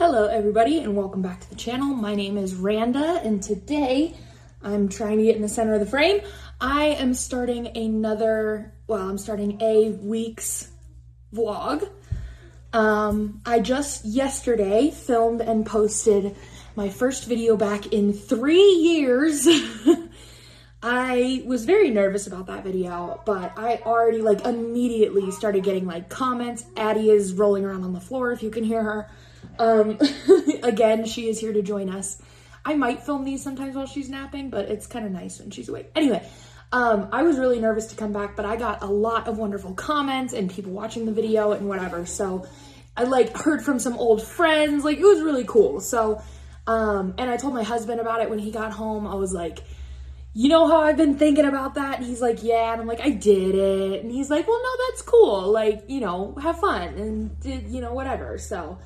Hello everybody and welcome back to the channel. My name is Randa and today I'm trying to get in the center of the frame. I am starting I'm starting a week's vlog. I just yesterday filmed and posted my first video back in 3 years. I was very nervous about that video, but I already immediately started getting comments. Addie is rolling around on the floor if you can hear her. Again, she is here to join us. I might film these sometimes while she's napping, but it's kind of nice when she's awake. Anyway, I was really nervous to come back, but I got a lot of wonderful comments and people watching the video and whatever. So I heard from some old friends, it was really cool. So, and I told my husband about it when he got home. I was like, you know how I've been thinking about that? And he's like, yeah. And I'm like, I did it. And he's like, well, no, that's cool. Have fun and whatever. So,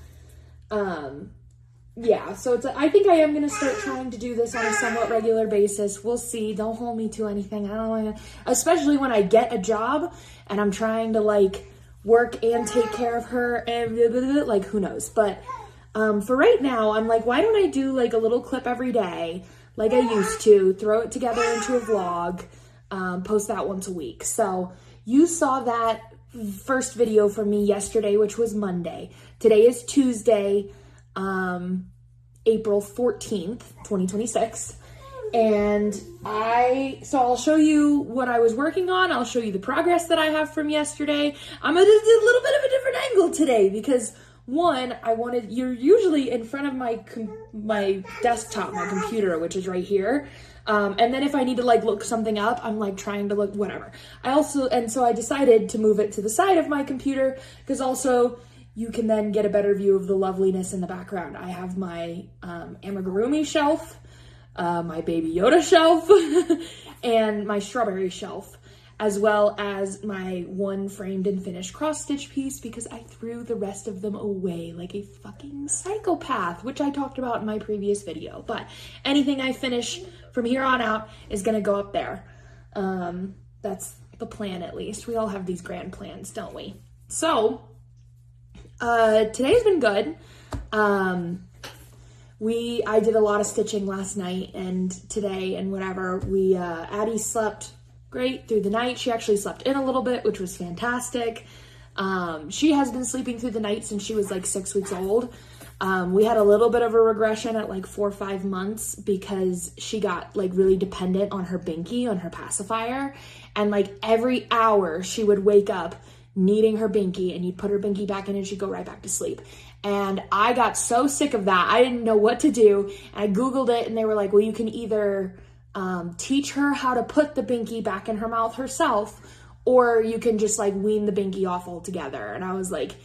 yeah, so I think I am going to start trying to do this on a somewhat regular basis. We'll see. Don't hold me to anything. I don't want to, especially when I get a job and I'm trying to work and take care of her and who knows. But, for right now, I'm like, why don't I do a little clip every day like I used to, throw it together into a vlog, post that once a week. So you saw that first video from me yesterday, which was Monday. Today is Tuesday, April 14th, 2026. And I'll show you what I was working on. I'll show you the progress that I have from yesterday. I'm gonna do a little bit of a different angle today because one, you're usually in front of my desktop, my computer, which is right here. And then if I need to look something up, I'm trying to look whatever. So I decided to move it to the side of my computer because also you can then get a better view of the loveliness in the background. I have my amigurumi shelf, my Baby Yoda shelf, and my strawberry shelf, as well as my one framed and finished cross-stitch piece because I threw the rest of them away like a fucking psychopath, which I talked about in my previous video. But anything I finish from here on out is gonna go up there. That's the plan, at least. We all have these grand plans, don't we? So, today's been good. I did a lot of stitching last night and today and whatever. Addie slept great through the night. She actually slept in a little bit, which was fantastic. She has been sleeping through the night since she was 6 weeks old. We had a little bit of a regression at 4 or 5 months because she got really dependent on her binky, on her pacifier. And every hour she would wake up needing her binky and you'd put her binky back in and she'd go right back to sleep. And I got so sick of that. I didn't know what to do. And I Googled it and they were like, well, you can either teach her how to put the binky back in her mouth herself, or you can just wean the binky off altogether. And I was like,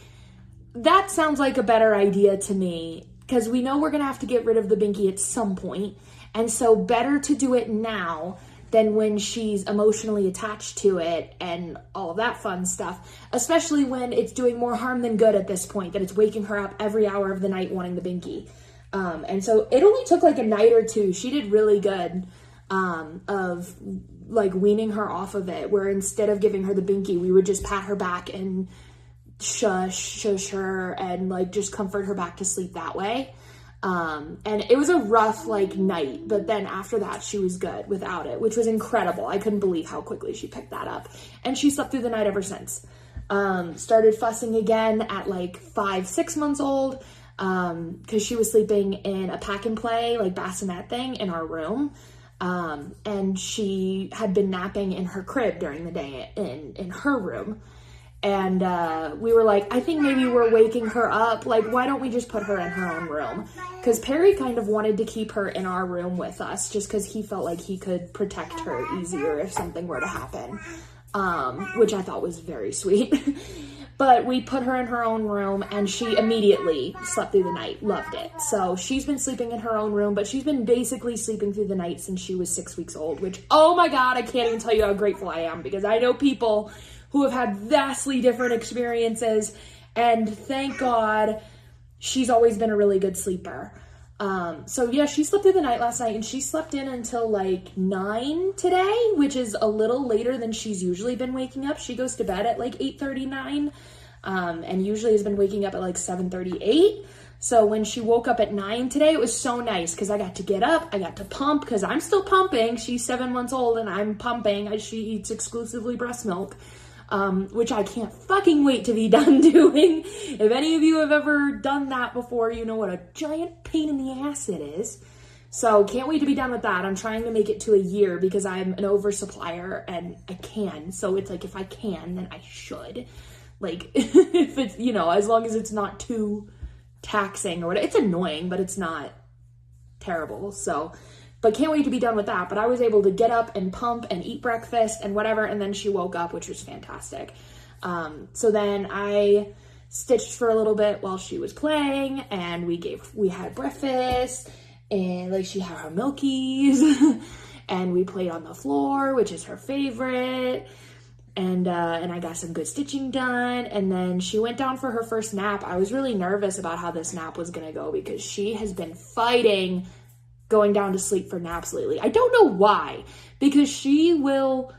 that sounds like a better idea to me because we know we're gonna have to get rid of the binky at some point. And so better to do it now than when she's emotionally attached to it and all of that fun stuff, especially when it's doing more harm than good at this point, that it's waking her up every hour of the night wanting the binky. And so it only took a night or two. She did really good of weaning her off of it, where instead of giving her the binky, we would just pat her back and shush her and just comfort her back to sleep that way. And it was a rough night, but then after that she was good without it, which was incredible. I couldn't believe how quickly she picked that up, and she slept through the night ever since. Started fussing again at 5-6 months old, because she was sleeping in a pack and play bassinet thing in our room. And she had been napping in her crib during the day in her room. And, we were like, I think maybe we're waking her up. Why don't we just put her in her own room? Cause Perry kind of wanted to keep her in our room with us just cause he felt like he could protect her easier if something were to happen. Which I thought was very sweet. But we put her in her own room and she immediately slept through the night, loved it. So she's been sleeping in her own room, but she's been basically sleeping through the night since she was 6 weeks old, which, oh my God, I can't even tell you how grateful I am because I know people who have had vastly different experiences, and thank God she's always been a really good sleeper. So yeah, she slept through the night last night and she slept in until 9 today, which is a little later than she's usually been waking up. She goes to bed at 8:39, and usually has been waking up at 7:38. So when she woke up at 9 today, it was so nice because I got to get up, I got to pump because I'm still pumping. She's 7 months old and I'm pumping. She eats exclusively breast milk, which I can't fucking wait to be done doing. If any of you have ever done that before, you know what a giant pain in the ass it is. So can't wait to be done with that. I'm trying to make it to a year because I'm an oversupplier and I can. So it's like, if I can, then I should. Like, if it's, you know, as long as it's not too taxing or whatever. It's annoying, but it's not terrible. So, but can't wait to be done with that. But I was able to get up and pump and eat breakfast and whatever, and then she woke up, which was fantastic. So then I stitched for a little bit while she was playing, and we had breakfast, and like she had her milkies, and we played on the floor, which is her favorite. And I got some good stitching done, and then she went down for her first nap. I was really nervous about how this nap was gonna go because she has been fighting going down to sleep for naps lately. I don't know why, because she will,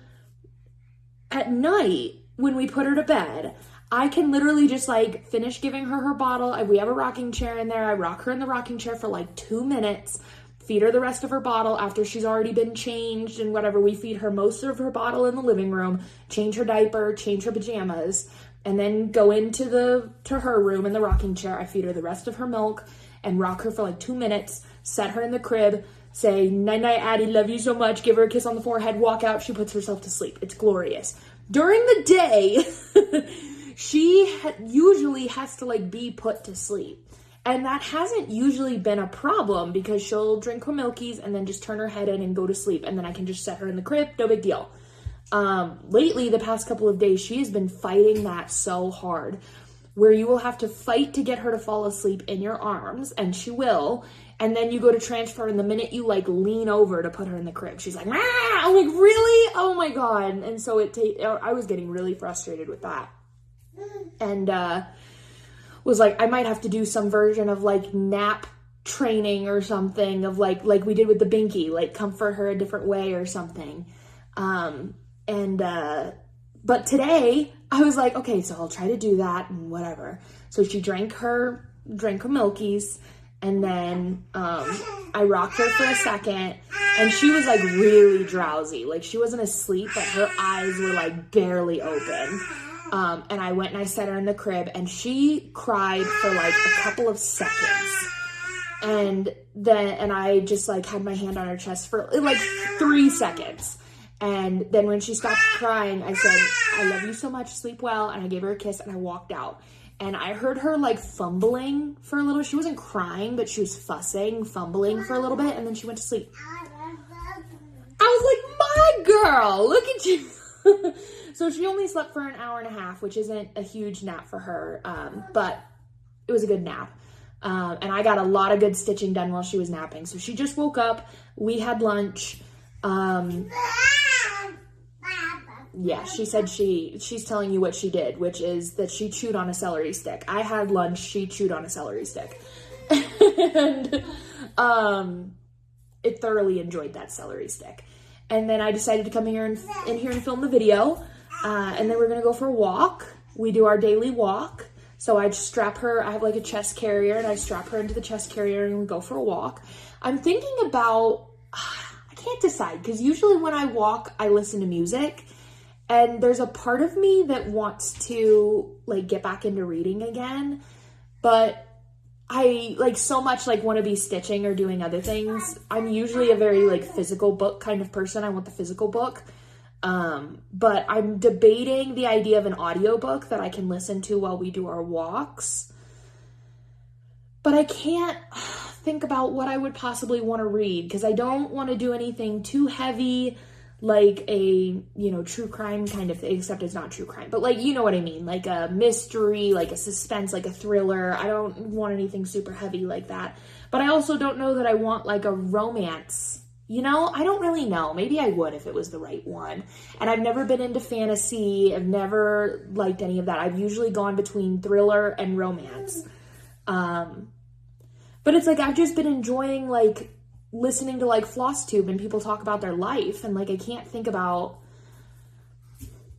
at night when we put her to bed, I can literally just like finish giving her her bottle. We have a rocking chair in there. I rock her in the rocking chair for like 2 minutes, feed her the rest of her bottle after she's already been changed and whatever. We feed her most of her bottle in the living room, change her diaper, change her pajamas, and then go to her room in the rocking chair. I feed her the rest of her milk and rock her for like 2 minutes, set her in the crib, say, night night, Addie, love you so much, give her a kiss on the forehead, walk out, she puts herself to sleep. It's glorious. During the day, she usually has to like be put to sleep. And that hasn't usually been a problem because she'll drink her milkies and then just turn her head in and go to sleep. And then I can just set her in the crib, no big deal. Lately, the past couple of days, she has been fighting that so hard, where you will have to fight to get her to fall asleep in your arms, and she will. And then you go to transfer, and the minute you like lean over to put her in the crib, she's like, ah! I'm like, really? Oh my God. And so I was getting really frustrated with that. And, was like, I might have to do some version of like nap training or something of like we did with the Binky, like comfort her a different way or something. But today I was like, okay, so I'll try to do that and whatever. So she drank her milkies, and then, I rocked her for a second, and she was like really drowsy. Like she wasn't asleep, but her eyes were like barely open. And I went and I set her in the crib, and she cried for like a couple of seconds. And I just like had my hand on her chest for like 3 seconds. And then when she stopped crying, I said, I love you so much, sleep well. And I gave her a kiss and I walked out. And I heard her like fumbling for a little. She wasn't crying, but she was fumbling for a little bit. And then she went to sleep. I was like, my girl, look at you. So she only slept for an hour and a half, which isn't a huge nap for her, but it was a good nap. And I got a lot of good stitching done while she was napping. So she just woke up. We had lunch. Yeah, she said she's telling you what she did, which is that she chewed on a celery stick. I had lunch. She chewed on a celery stick. And it thoroughly enjoyed that celery stick. And then I decided to come in here and film the video. And then we're going to go for a walk. We do our daily walk. So I just strap her, I have like a chest carrier, and I strap her into the chest carrier and we go for a walk. I'm thinking about, I can't decide, because usually when I walk, I listen to music. And there's a part of me that wants to like get back into reading again. But I like so much like want to be stitching or doing other things. I'm usually a very like physical book kind of person. I want the physical book. But I'm debating the idea of an audiobook that I can listen to while we do our walks. But I can't think about what I would possibly want to read, because I don't want to do anything too heavy, like a, true crime kind of thing, except it's not true crime, but like, you know what I mean? Like a mystery, like a suspense, like a thriller. I don't want anything super heavy like that. But I also don't know that I want like a romance, I don't really know. Maybe I would if it was the right one. And I've never been into fantasy. I've never liked any of that. I've usually gone between thriller and romance. But it's like, I've just been enjoying like listening to like FlossTube and people talk about their life, and like I can't think about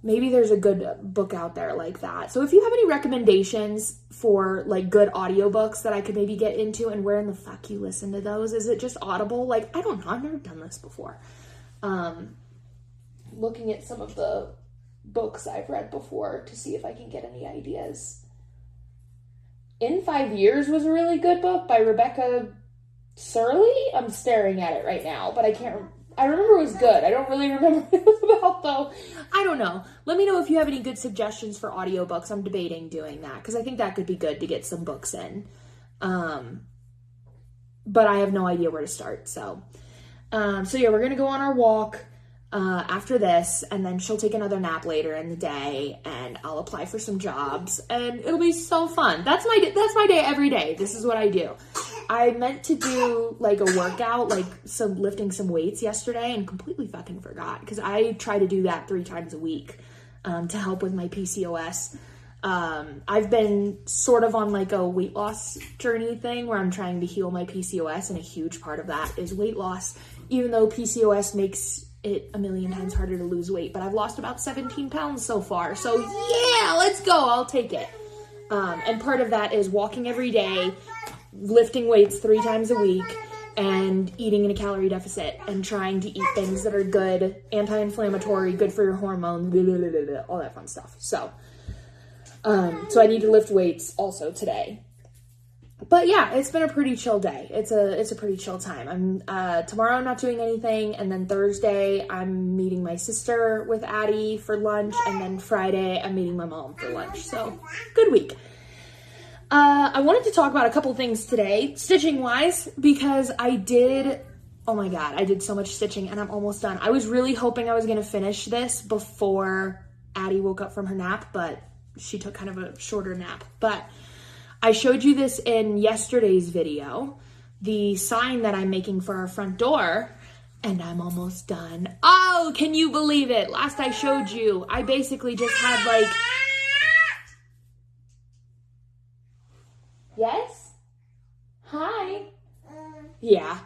maybe there's a good book out there like that. So if you have any recommendations for like good audiobooks that I could maybe get into, and where in the fuck you listen to those? Is it just Audible? Like, I don't know. I've never done this before. Looking at some of the books I've read before to see if I can get any ideas. In 5 Years was a really good book by Rebecca Surley. I'm staring at it right now, but I remember it was good. I don't really remember what it was about, though. I don't know. Let me know if you have any good suggestions for audiobooks. I'm debating doing that, because I think that could be good to get some books in. But I have no idea where to start. So yeah, we're going to go on our walk after this, and then she'll take another nap later in the day, and I'll apply for some jobs, and it'll be so fun. That's my day every day. This is what I do. I meant to do like a workout, like lifting some weights yesterday, and completely fucking forgot, because I try to do that 3 times a week to help with my PCOS. I've been sort of on like a weight loss journey thing where I'm trying to heal my PCOS, and a huge part of that is weight loss, even though PCOS makes it a million times harder to lose weight. But I've lost about 17 pounds so far. So yeah, let's go. I'll take it. And part of that is walking every day, lifting weights 3 times a week, and eating in a calorie deficit, and trying to eat things that are good, anti-inflammatory, good for your hormones, blah, blah, blah, blah, blah, all that fun stuff. So I need to lift weights also today. But yeah, it's been a pretty chill day. It's a pretty chill time. Tomorrow I'm not doing anything, and then Thursday I'm meeting my sister with Addie for lunch, and then Friday I'm meeting my mom for lunch. So good week. I wanted to talk about a couple things today, stitching wise, because I did so much stitching, and I'm almost done. I was really hoping I was going to finish this before Addie woke up from her nap, but she took kind of a shorter nap. But I showed you this in yesterday's video, the sign that I'm making for our front door, and I'm almost done. Oh, can you believe it? Last I showed you, I basically just had like... Yes? Hi? Yeah.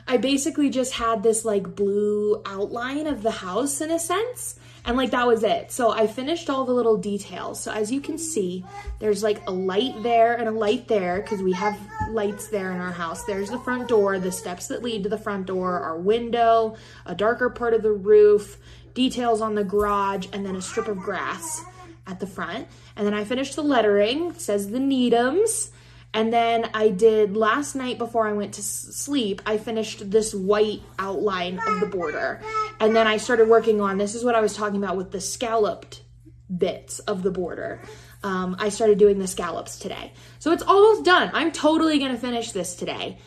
I basically just had this like blue outline of the house in a sense. And like that was it. So I finished all the little details. So as you can see, there's like a light there and a light there, because we have lights there in our house. There's the front door, the steps that lead to the front door, our window, a darker part of the roof, details on the garage, and then a strip of grass at the front. And then I finished the lettering. It says the Needhams. And then I did, last night before I went to sleep, I finished this white outline of the border. And then I started working on, this is what I was talking about with the scalloped bits of the border. I started doing the scallops today. So it's almost done. I'm totally going to finish this today,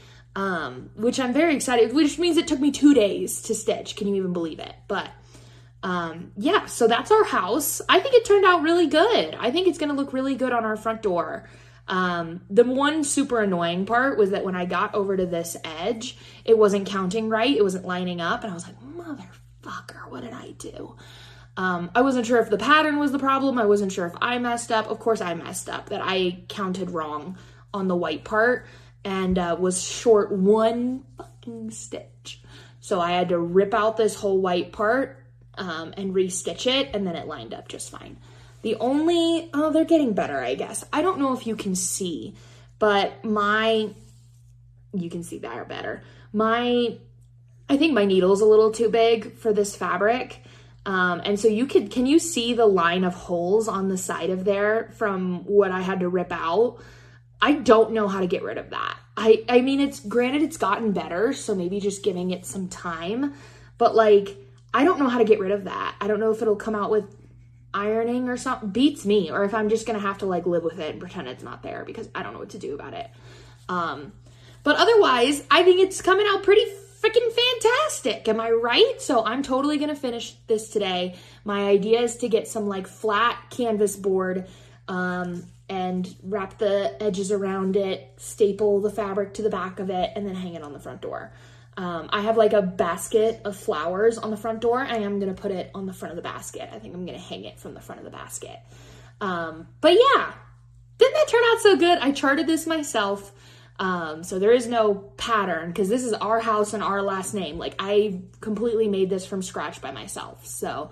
which I'm very excited, which means it took me 2 days to stitch. Can you even believe it? But yeah, so that's our house. I think it turned out really good. I think it's going to look really good on our front door. The one super annoying part was that when I got over to this edge, it wasn't counting right. It wasn't lining up. And I was like, motherfucker, what did I do? I wasn't sure if the pattern was the problem. I wasn't sure if I messed up. Of course I messed up, that I counted wrong on the white part and was short 1 fucking stitch. So I had to rip out this whole white part and restitch it, and then it lined up just fine. The only, they're getting better, I guess. I don't know if you can see, but you can see that better. I think my needle's a little too big for this fabric. And so can you see the line of holes on the side of there from what I had to rip out? I don't know how to get rid of that. I mean, it's gotten better, so maybe just giving it some time, but like, I don't know how to get rid of that. I don't know if it'll come out with ironing or something. Beats me, or if I'm just gonna have to like live with it and pretend it's not there, because I don't know what to do about it. But otherwise, I think it's coming out pretty freaking fantastic. Am I right? So I'm totally gonna finish this today. My idea is to get some like flat canvas board and wrap the edges around it, staple the fabric to the back of it, and then hang it on the front door. I have like a basket of flowers on the front door, and I'm going to put it on the front of the basket. I think I'm going to hang it from the front of the basket. But yeah, didn't that turn out so good? I charted this myself. So there is no pattern, because this is our house and our last name. Like, I completely made this from scratch by myself. So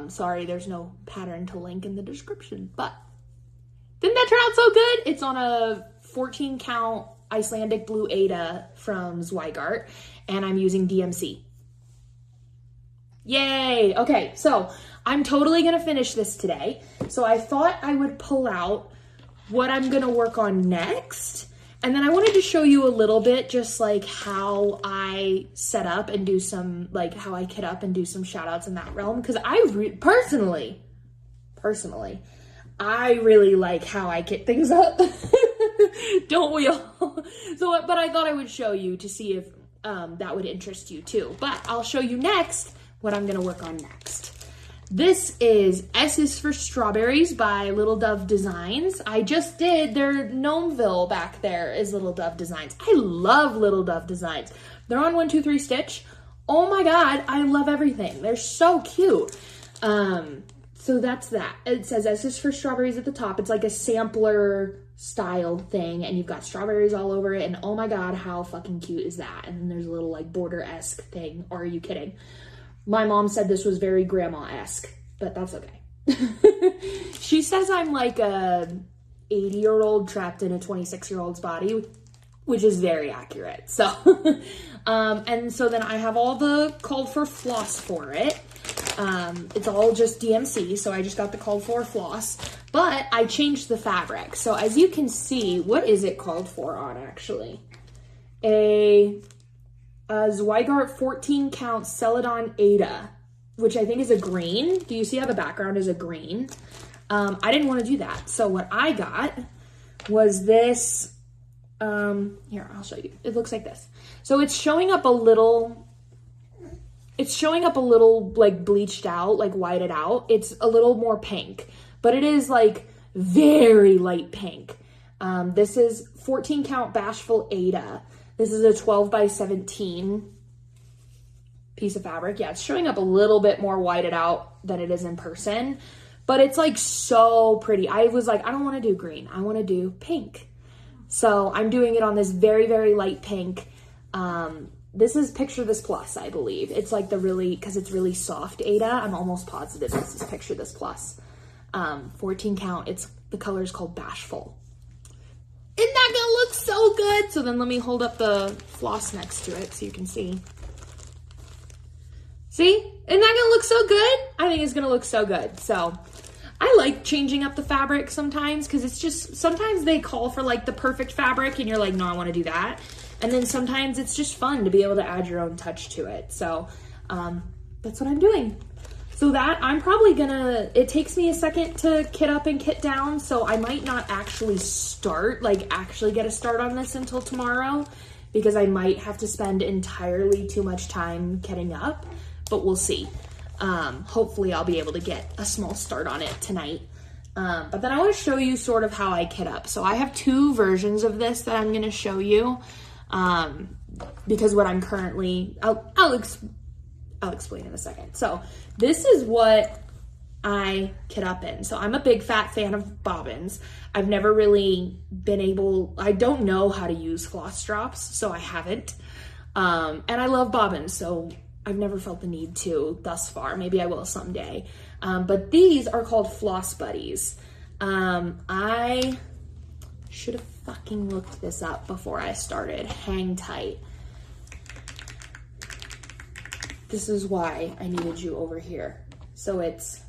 Sorry, there's no pattern to link in the description, but didn't that turn out so good? It's on a 14 count Icelandic blue Ada from Zweigart, and I'm using DMC. Yay! Okay, so I'm totally gonna finish this today. So I thought I would pull out what I'm gonna work on next. And then I wanted to show you a little bit just like how I set up and do some, like how I kit up and do some shout outs in that realm. Cause I personally, I really like how I kit things up. Don't we all? So, but I thought I would show you to see if that would interest you too. But I'll show you next what I'm gonna work on next. This is S is for Strawberries by Little Dove Designs. I just did their Gnomeville back there is Little Dove Designs. I love Little Dove Designs. They're on 1-2-3 Stitch. Oh my God, I love everything. They're so cute. So that's that. It says S is for Strawberries at the top. It's like a sampler style thing, and you've got strawberries all over it, and oh my God, how fucking cute is that? And then there's a little like border-esque thing. Or are you kidding? My mom said this was very grandma-esque, but that's okay. She says I'm like a 80-year-old trapped in a 26-year-old's body, which is very accurate. So, and so then I have all the called for floss for it. It's all just DMC, so I just got the called for floss, but I changed the fabric. So as you can see, what is it called for on actually? A Zweigart 14 count Celadon Ada, which I think is a green. Do you see how the background is a green? I didn't want to do that. So what I got was this, here, I'll show you. It looks like this. So it's showing up a little like bleached out, like whited out. It's a little more pink, but it is like very light pink. This is 14 count Bashful Ada. This is a 12 by 17 piece of fabric. Yeah, it's showing up a little bit more whited out than it is in person, but it's like so pretty. I was like, I don't want to do green. I want to do pink. So I'm doing it on this very, very light pink. This is Picture This Plus, I believe. It's like the really, because it's really soft Ada. I'm almost positive this is Picture This Plus. 14 count. The color is called Bashful. Isn't that gonna look so good? So then let me hold up the floss next to it so you can see. See? Isn't that gonna look so good? I think it's gonna look so good. So I like changing up the fabric sometimes because it's just, sometimes they call for like the perfect fabric and you're like, no, I wanna do that. And then sometimes it's just fun to be able to add your own touch to it. So that's what I'm doing. So that I'm probably gonna, it takes me a second to kit up and kit down, so I might not actually get a start on this until tomorrow because I might have to spend entirely too much time kitting up, but we'll see. Hopefully I'll be able to get a small start on it tonight. But then I want to show you sort of how I kit up. So I have two versions of this that I'm gonna show you because what I'm currently, I'll explain in a second. So this is what I kit up in. So I'm a big fat fan of bobbins. I've never really been able, I don't know how to use floss drops, so I haven't. And I love bobbins, so I've never felt the need to thus far. Maybe I will someday. But these are called Floss Buddies. I should have fucking looked this up before I started. Hang tight. This is why I needed you over here. So it's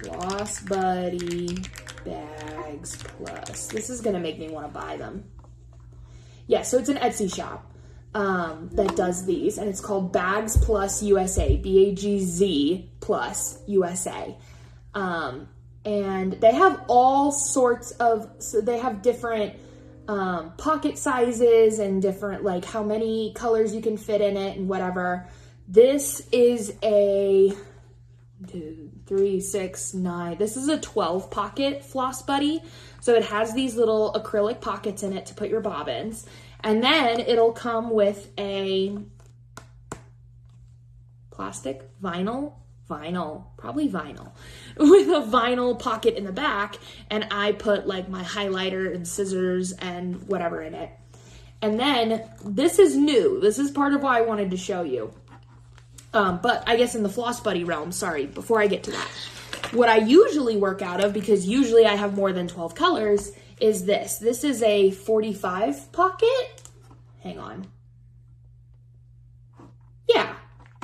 Floss Buddy Bags Plus. This is gonna make me wanna buy them. Yeah, so it's an Etsy shop that does these, and it's called Bags Plus USA, BAGZ Plus USA. And they have all sorts of, so they have different pocket sizes and different, like how many colors you can fit in it and whatever. This is a 2, 3, 6, 9. This is a 12 pocket Floss Buddy. So it has these little acrylic pockets in it to put your bobbins. And then it'll come with a plastic, probably vinyl, with a vinyl pocket in the back. And I put like my highlighter and scissors and whatever in it. And then this is new. This is part of why I wanted to show you. But I guess in the Floss Buddy realm, sorry, before I get to that, what I usually work out of, because usually I have more than 12 colors, is this. This is a 45 pocket. Hang on.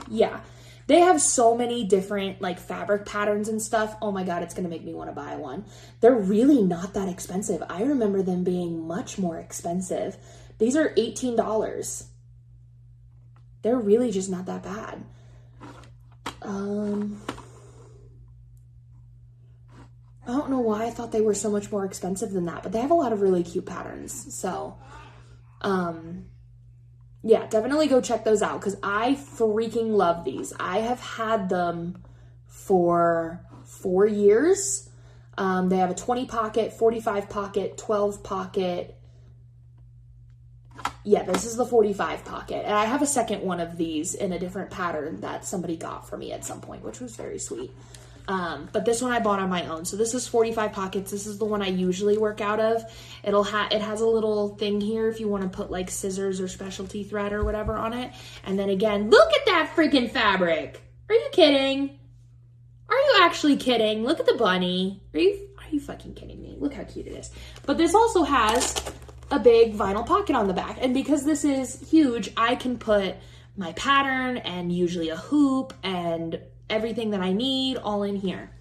Yeah. They have so many different like fabric patterns and stuff. Oh my God, it's going to make me want to buy one. They're really not that expensive. I remember them being much more expensive. These are $18. They're really just not that bad. I don't know why I thought they were so much more expensive than that, but they have a lot of really cute patterns. So, yeah, definitely go check those out because I freaking love these. I have had them for 4 years. They have a 20 pocket, 45 pocket, 12 pocket. Yeah, this is the 45 pocket. And I have a second one of these in a different pattern that somebody got for me at some point, which was very sweet. But this one I bought on my own. So this is 45 pockets. This is the one I usually work out of. It has a little thing here if you want to put like scissors or specialty thread or whatever on it. And then again, look at that freaking fabric. Are you kidding? Are you actually kidding? Look at the bunny. Are you fucking kidding me? Look how cute it is. But this also has a big vinyl pocket on the back. And because this is huge, I can put my pattern and usually a hoop and everything that I need all in here.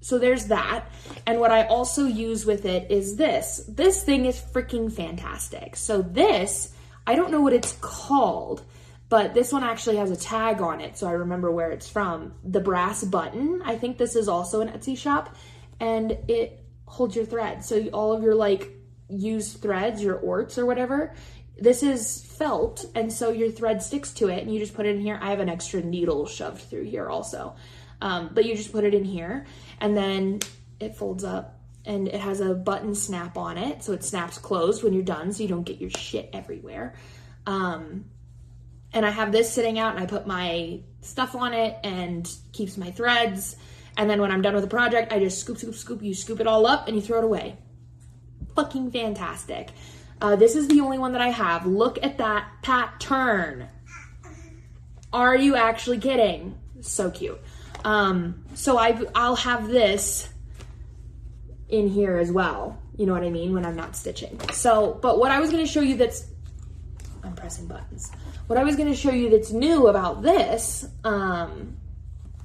So there's that. And what I also use with it is this. This thing is freaking fantastic. So this, I don't know what it's called, but this one actually has a tag on it, so I remember where it's from. The brass button. I think this is also an Etsy shop, and it holds your thread. So all of your like used threads, your orts or whatever, this is felt, and so your thread sticks to it, and you just put it in here. I have an extra needle shoved through here also, but you just put it in here, and then it folds up, and it has a button snap on it, so it snaps closed when you're done, so you don't get your shit everywhere. And I have this sitting out, and I put my stuff on it, and keeps my threads, and then when I'm done with the project, I just scoop, you scoop it all up, and you throw it away. Fucking fantastic. This is the only one that I have. Look at that pattern. Are you actually kidding? So cute. So I'll have this in here as well. You know what I mean? When I'm not stitching. So, but what I was going to show you I'm pressing buttons. What I was going to show you that's new about this,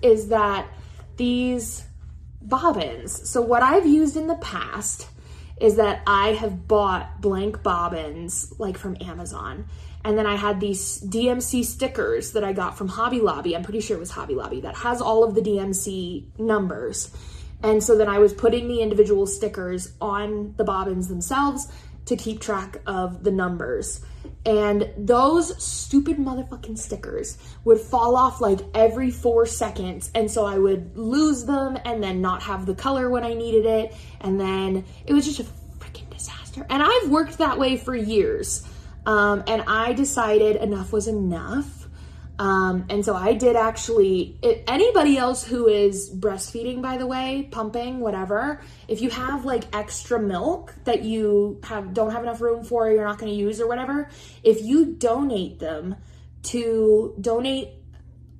is that these bobbins. So what I've used in the past is that I have bought blank bobbins like from Amazon. And then I had these DMC stickers that I got from Hobby Lobby. I'm pretty sure it was Hobby Lobby that has all of the DMC numbers. And so then I was putting the individual stickers on the bobbins themselves to keep track of the numbers. And those stupid motherfucking stickers would fall off like every 4 seconds. And so I would lose them and then not have the color when I needed it. And then it was just a freaking disaster. And I've worked that way for years. And I decided enough was enough. And so I did actually, anybody else who is breastfeeding, by the way, pumping, whatever, if you have like extra milk that you don't have enough room for, or you're not going to use or whatever, if you donate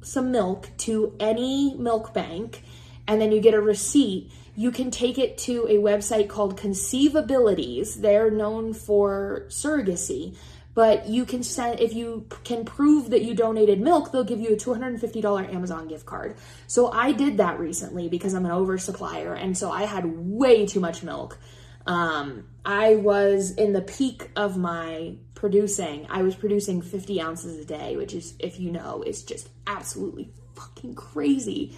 some milk to any milk bank, and then you get a receipt, you can take it to a website called Conceivabilities. They're known for surrogacy. But you can send, if you can prove that you donated milk, they'll give you a $250 Amazon gift card. So I did that recently because I'm an oversupplier, and so I had way too much milk. I was in the peak of my producing. I was producing 50 ounces a day, which is, if you know, is just absolutely fucking crazy.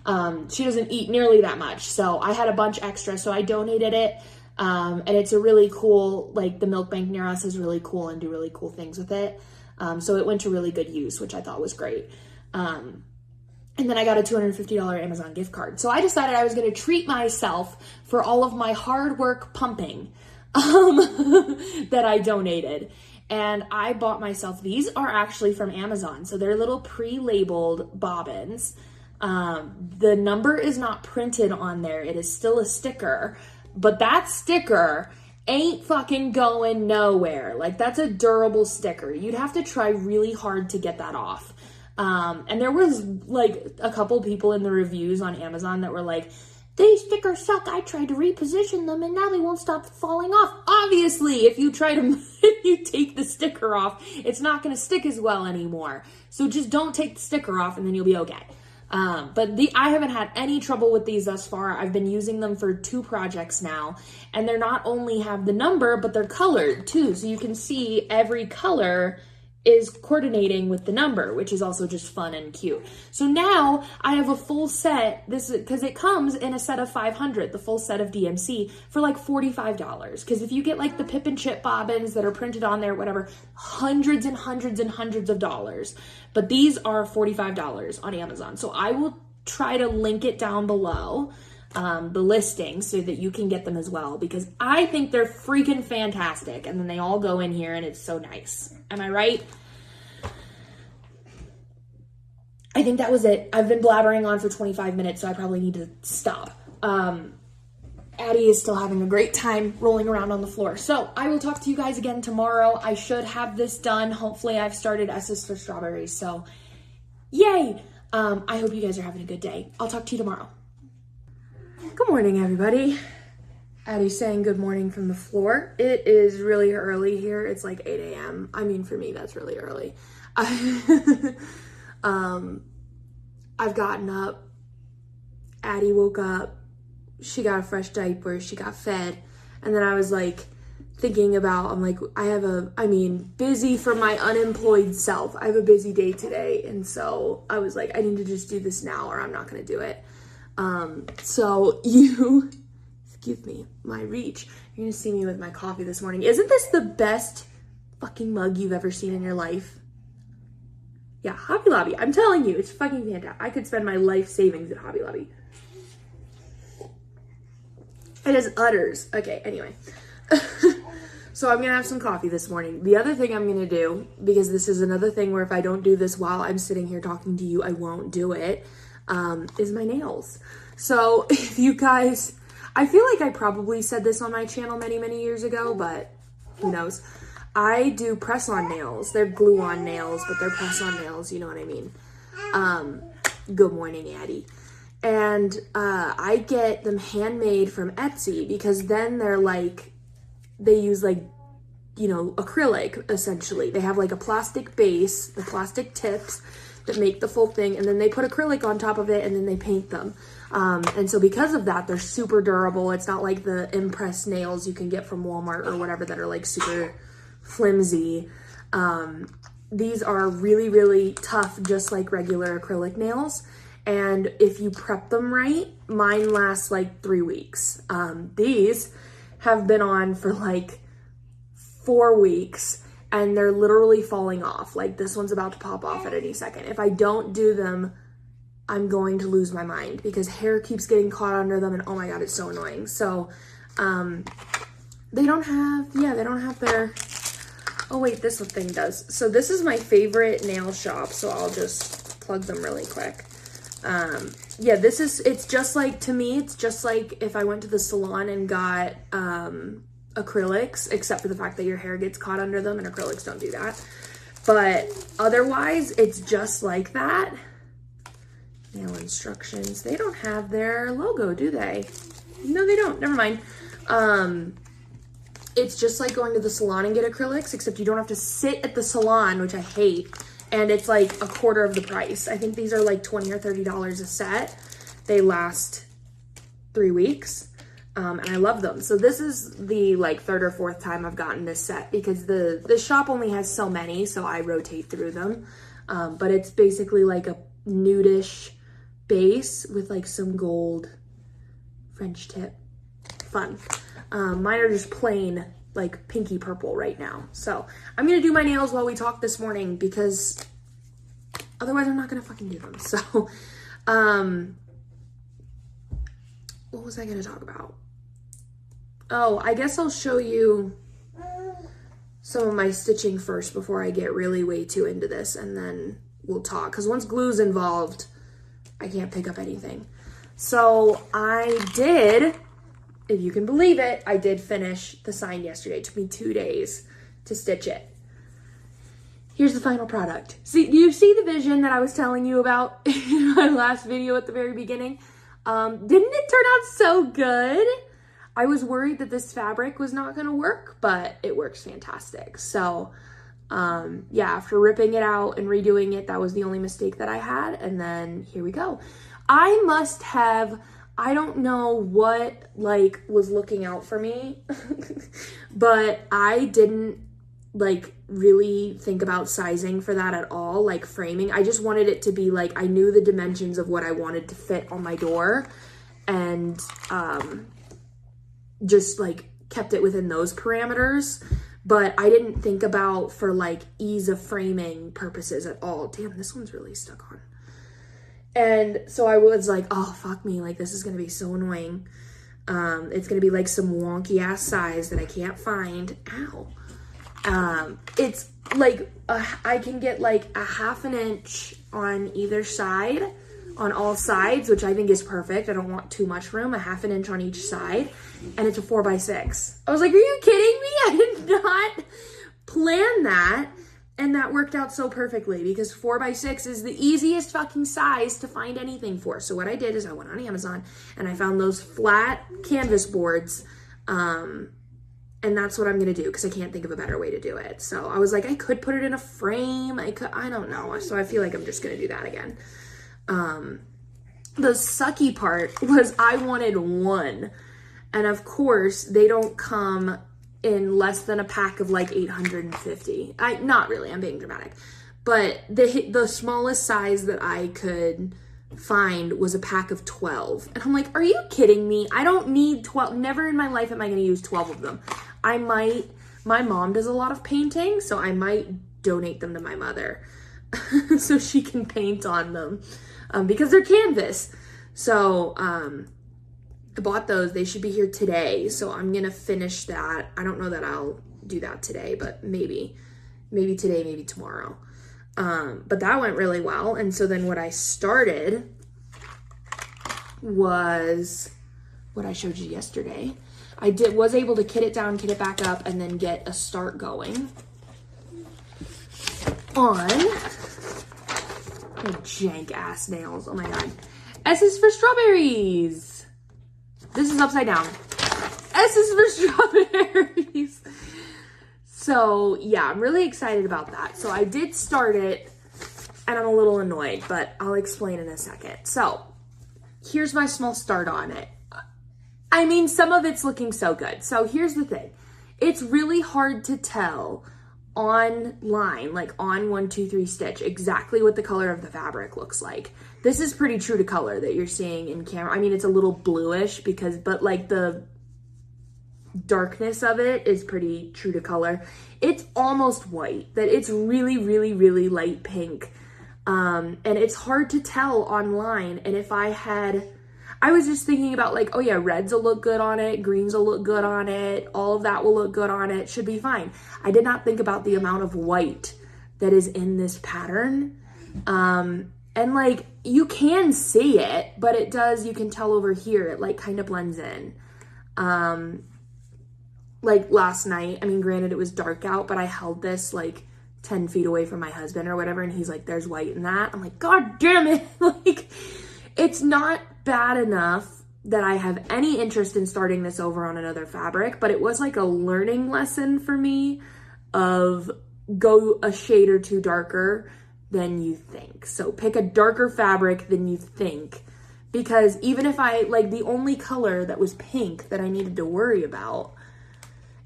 She doesn't eat nearly that much, so I had a bunch extra, so I donated it. And it's a really cool, like the milk bank near us is really cool and do really cool things with it. So it went to really good use, which I thought was great. And then I got a $250 Amazon gift card. So I decided I was going to treat myself for all of my hard work pumping, that I donated. And I bought myself, these are actually from Amazon. So they're little pre-labeled bobbins. The number is not printed on there. It is still a sticker. But that sticker ain't fucking going nowhere. Like, that's a durable sticker. You'd have to try really hard to get that off. And there was like a couple people in the reviews on Amazon that were like, these stickers suck. I tried to reposition them and now they won't stop falling off. Obviously, if you if you take the sticker off, it's not going to stick as well anymore. So just don't take the sticker off and then you'll be okay. But I haven't had any trouble with these thus far. I've been using them for 2 projects now, and they're not only have the number, but they're colored too. So you can see every color is coordinating with the number, which is also just fun and cute. So now I have a full set, because it comes in a set of 500, the full set of DMC for like $45. Because if you get like the Pip and Chip bobbins that are printed on there, whatever, hundreds and hundreds and hundreds of dollars. But these are $45 on Amazon. So I will try to link it down below, the listing, so that you can get them as well, because I think they're freaking fantastic. And then they all go in here and it's so nice. Am I right? I think that was it. I've been blabbering on for 25 minutes, so I probably need to stop. Addie is still having a great time rolling around on the floor. So I will talk to you guys again tomorrow. I should have this done. Hopefully I've started S's for strawberries. So yay. I hope you guys are having a good day. I'll talk to you tomorrow. Good morning, everybody. Addie's saying good morning from the floor. It is really early here. It's like 8 a.m. I mean, for me, that's really early. I've gotten up. Addie woke up. She got a fresh diaper. She got fed. And then I was like thinking about, I'm like, busy for my unemployed self. I have a busy day today. And so I was like, I need to just do this now or I'm not going to do it. So you... Excuse me, my reach. You're gonna see me with my coffee this morning. Isn't this the best fucking mug you've ever seen in your life? Yeah, Hobby Lobby. I'm telling you, it's fucking fantastic. I could spend my life savings at Hobby Lobby. It is utters. Okay, anyway. So I'm gonna have some coffee this morning. The other thing I'm gonna do, because this is another thing where if I don't do this while I'm sitting here talking to you, I won't do it, is my nails. So if you guys... I feel like I probably said this on my channel many, many years ago, but who knows. I do press-on nails. They're glue-on nails, but they're press-on nails, you know what I mean. Good morning, Addie. And I get them handmade from Etsy because then they're like, they use like, you know, acrylic, essentially. They have like a plastic base, the plastic tips that make the full thing, and then they put acrylic on top of it, and then they paint them. And so because of that, they're super durable. It's not like the impress nails you can get from Walmart or whatever that are like super flimsy. These are really, really tough, just like regular acrylic nails. And if you prep them right, mine lasts like 3 weeks. These have been on for like 4 weeks and they're literally falling off. Like this one's about to pop off at any second. If I don't do them, I'm going to lose my mind because hair keeps getting caught under them and oh my God, it's so annoying. So, they don't have their, oh wait, this thing does. So this is my favorite nail shop. So I'll just plug them really quick. Yeah, it's just like, to me, it's just like if I went to the salon and got, acrylics, except for the fact that your hair gets caught under them and acrylics don't do that. But otherwise, it's just like that. Nail instructions. They don't have their logo, do they? No, they don't. Never mind. It's just like going to the salon and get acrylics, except you don't have to sit at the salon, which I hate. And it's like a quarter of the price. I think these are like $20 or $30 a set. They last 3 weeks. And I love them. So this is the like 3rd or 4th time I've gotten this set because the shop only has so many, so I rotate through them. But it's basically like a nudish base with like some gold French tip. Fun. Mine are just plain like pinky purple right now. So I'm gonna do my nails while we talk this morning because otherwise I'm not gonna fucking do them. So what was I gonna talk about? Oh, I guess I'll show you some of my stitching first before I get really way too into this, and then we'll talk. Because once glue's involved, I can't pick up anything. So I did, if you can believe it, I did finish the sign yesterday. It took me 2 days to stitch it. here's the final product. See, do you see the vision that I was telling you about in my last video at the very beginning? Didn't it turn out so good? I was worried that this fabric was not gonna work, but it works fantastic. So yeah, after ripping it out and redoing it, that was the only mistake that I had. And then here we go. I must have, I don't know what like was looking out for me, but I didn't like really think about sizing for that at all, like framing. I just wanted it to be like, I knew the dimensions of what I wanted to fit on my door, and just like kept it within those parameters. But I didn't think about for like ease of framing purposes at all. Damn, this one's really stuck on. And so I was like, oh, fuck me. Like, this is going to be so annoying. It's going to be like some wonky ass size that I can't find. Ow. It's like, I can get like a 1/2 inch on either side, on all sides, which I think is perfect. I don't want too much room, a 1/2 inch on each side. And it's a 4x6. I was like, are you kidding me? I did not plan that. And that worked out so perfectly because 4x6 is the easiest fucking size to find anything for. So what I did is I went on Amazon and I found those flat canvas boards. And that's what I'm going to do because I can't think of a better way to do it. So I was like, I could put it in a frame. I don't know. So I feel like I'm just going to do that again. The sucky part was I wanted one. And of course, they don't come in less than a pack of like 850. Not really, I'm being dramatic. But the smallest size that I could find was a pack of 12. And I'm like, are you kidding me? I don't need 12. Never in my life am I going to use 12 of them. My mom does a lot of painting, so I might donate them to my mother so she can paint on them because they're canvas. So, I bought those. They should be here today. So I'm going to finish that. I don't know that I'll do that today, but maybe today, maybe tomorrow. But that went really well. And so then what I started was what I showed you yesterday. I was able to kit it down, kit it back up, and then get a start going on my jank ass nails. Oh my God. S is for strawberries. This is upside down. S is for strawberries. So yeah, I'm really excited about that. So I did start it and I'm a little annoyed, but I'll explain in a second. So here's my small start on it. I mean, some of it's looking so good. So here's the thing. It's really hard to tell online, like on 1, 2, 3 stitch, exactly what the color of the fabric looks like. This is pretty true to color that you're seeing in camera. I mean, it's a little bluish but like the darkness of it is pretty true to color. It's almost white, that it's really, really, really light pink. And it's hard to tell online. And if I was just thinking about like, oh yeah, reds will look good on it, greens will look good on it, all of that will look good on it, should be fine. I did not think about the amount of white that is in this pattern. And like, you can see it, but it does, you can tell over here, it like kind of blends in. Like last night, I mean, granted it was dark out, but I held this like 10 feet away from my husband or whatever, and he's like, there's white in that. I'm like, God damn it. Like, it's not bad enough that I have any interest in starting this over on another fabric, but it was like a learning lesson for me of go a shade or two darker than you think. So pick a darker fabric than you think, because even if I, like, the only color that was pink that I needed to worry about,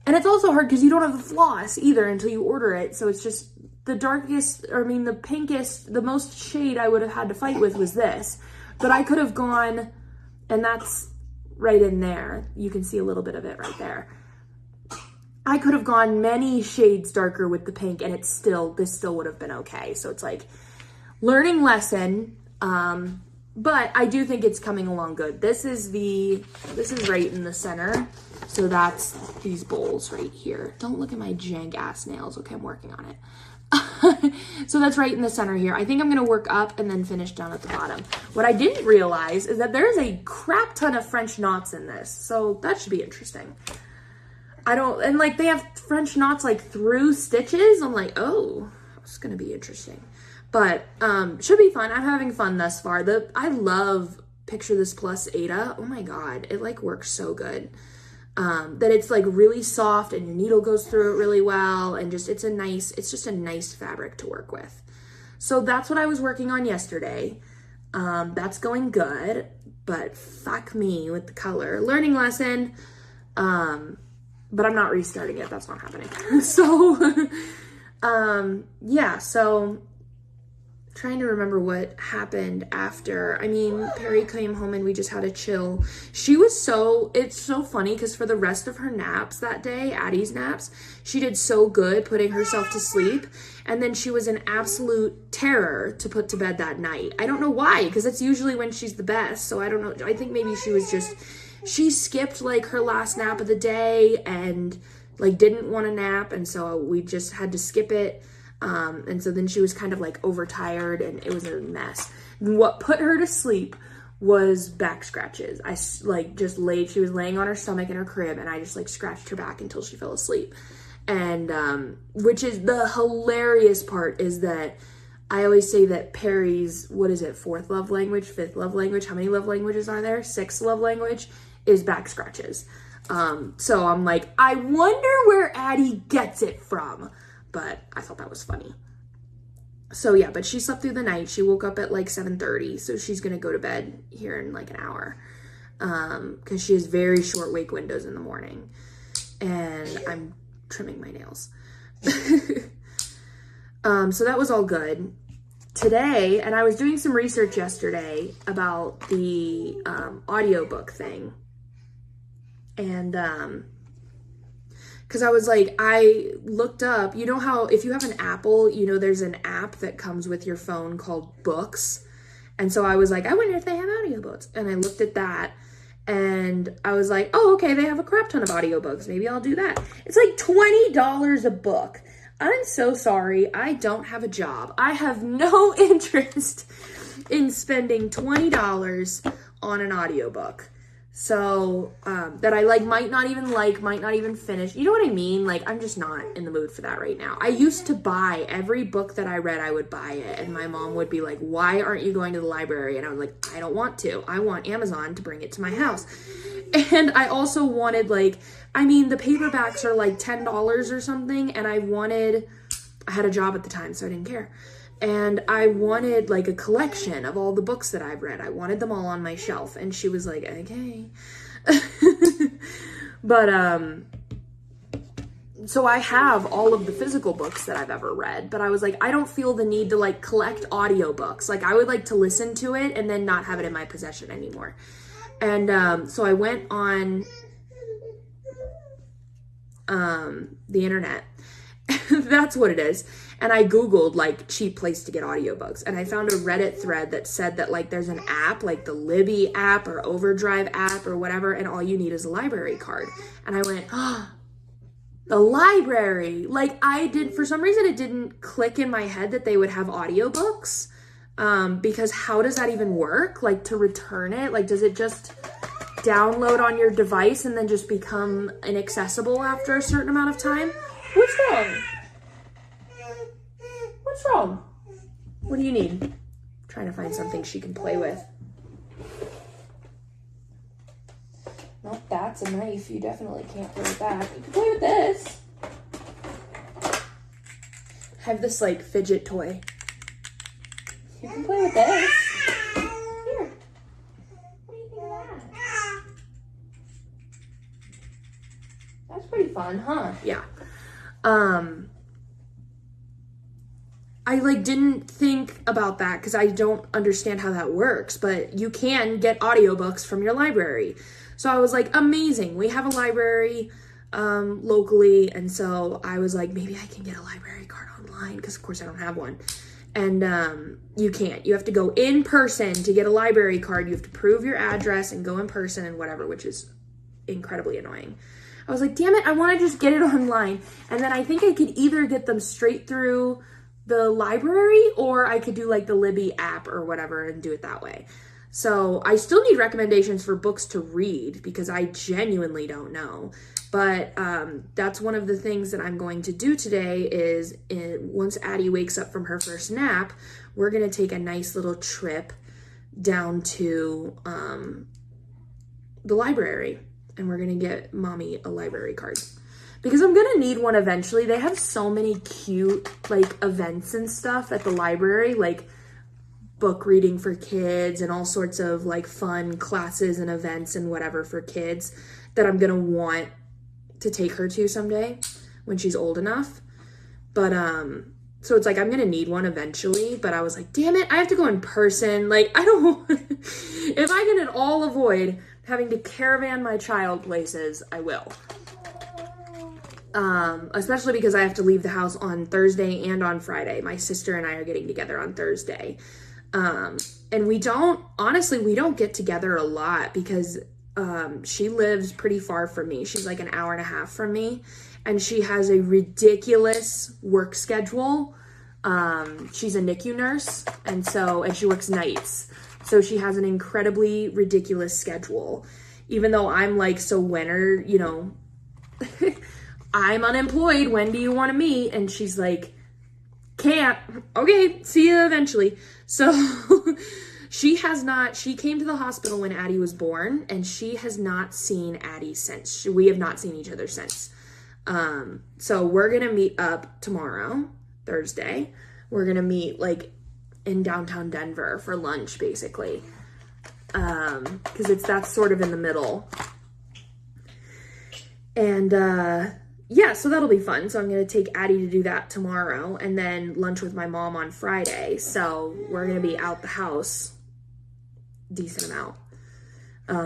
and it's also hard because you don't have the floss either until you order it, so it's just the darkest, or I mean the pinkest, the most shade I would have had to fight with was this. But I could have gone, and that's right in there. You can see a little bit of it right there. I could have gone many shades darker with the pink and this still would have been okay. So it's like learning lesson. But I do think it's coming along good. This is right in the center. So that's these bowls right here. Don't look at my jank ass nails. Okay, I'm working on it. So that's right in the center here. I think I'm going to work up and then finish down at the bottom. What I didn't realize is that there's a crap ton of French knots in this. So that should be interesting. And like they have French knots like through stitches. I'm like, oh, It's gonna be interesting. But should be fun. I'm having fun thus far. I love Picture This Plus Ada. Oh my god, it like works so good. That it's like really soft and your needle goes through it really well, and just it's just a nice fabric to work with. So that's what I was working on yesterday. That's going good, but fuck me with the color. Learning lesson, but I'm not restarting it. That's not happening. So, yeah, so trying to remember what happened after. I mean, Perry came home and we just had a chill. It's so funny because for the rest of her naps that day, Addie's naps, she did so good putting herself to sleep. And then she was an absolute terror to put to bed that night. I don't know why, because it's usually when she's the best. So I don't know. I think maybe she skipped like her last nap of the day and like didn't want to nap. And so we just had to skip it. And so then she was kind of like overtired and it was a mess. What put her to sleep was back scratches. I like just she was laying on her stomach in her crib and I just like scratched her back until she fell asleep. And, which is the hilarious part is that I always say that Perry's, fourth love language, fifth love language, how many love languages are there? Sixth love language is back scratches. So I'm like, I wonder where Addie gets it from. But I thought that was funny. So yeah, but she slept through the night. She woke up at like 7:30, so she's gonna go to bed here in like an hour. Because she has very short wake windows in the morning. And I'm trimming my nails. So that was all good. Today, and I was doing some research yesterday about the audiobook thing. And because I was like, I looked up, you know how if you have an Apple, you know there's an app that comes with your phone called Books. And so I was like, I wonder if they have audiobooks. And I looked at that and I was like, oh, okay, they have a crap ton of audiobooks. Maybe I'll do that. It's like $20 a book. I'm so sorry. I don't have a job. I have no interest in spending $20 on an audiobook. So, that I might not even finish. You know what I mean? Like, I'm just not in the mood for that right now. I used to buy every book that I read, I would buy it. And my mom would be like, why aren't you going to the library? And I was like, I don't want to. I want Amazon to bring it to my house. And I also wanted the paperbacks are like $10 or something. And I had a job at the time, so I didn't care. And I wanted like a collection of all the books that I've read. I wanted them all on my shelf. And she was like, okay. But, so I have all of the physical books that I've ever read, but I was like, I don't feel the need to like collect audiobooks. Like I would like to listen to it and then not have it in my possession anymore. And, so I went on, the internet. That's what it is. And I Googled like cheap place to get audiobooks. And I found a Reddit thread that said that like there's an app, like the Libby app or Overdrive app or whatever. And all you need is a library card. And I went, oh, the library. Like for some reason it didn't click in my head that they would have audiobooks. Because how does that even work? Like to return it? Like does it just download on your device and then just become inaccessible after a certain amount of time? What's wrong? What's wrong? What do you need? I'm trying to find something she can play with. Nope, that's a knife. You definitely can't play with that. You can play with this. I have this like fidget toy. You can play with this. Here. What do you think of that? That's pretty fun, huh? Yeah. I like didn't think about that because I don't understand how that works, but you can get audiobooks from your library. So I was like, amazing. We have a library locally, and so I was like, maybe I can get a library card online because of course I don't have one. And you can't. You have to go in person to get a library card. You have to prove your address and go in person and whatever, which is incredibly annoying. I was like, damn it, I want to just get it online. And then I think I could either get them straight through the library or I could do like the Libby app or whatever and do it that way. So I still need recommendations for books to read because I genuinely don't know. But that's one of the things that I'm going to do today is once Addie wakes up from her first nap, we're going to take a nice little trip down to the library, and we're going to get mommy a library card. Because I'm going to need one eventually. They have so many cute, like, events and stuff at the library, like book reading for kids and all sorts of, like, fun classes and events and whatever for kids that I'm going to want to take her to someday when she's old enough. But, so it's like, I'm going to need one eventually, but I was like, damn it, I have to go in person. Like, I don't, if I can at all avoid having to caravan my child places, I will. Especially because I have to leave the house on Thursday and on Friday. My sister and I are getting together on Thursday. And we don't get together a lot because, she lives pretty far from me. She's like an hour and a half from me, and she has a ridiculous work schedule. She's a NICU nurse, and she works nights. So she has an incredibly ridiculous schedule. Even though I'm like, so when are, I'm unemployed, when do you want to meet? And she's like, can't. Okay, see you eventually. So she came to the hospital when Addie was born, and she has not seen Addie since. We have not seen each other since. So we're going to meet up tomorrow, Thursday. We're going to meet like in downtown Denver for lunch, basically. Cause that's sort of in the middle. And, yeah, so that'll be fun. So I'm going to take Addie to do that tomorrow, and then lunch with my mom on Friday. So we're going to be out the house decent amount.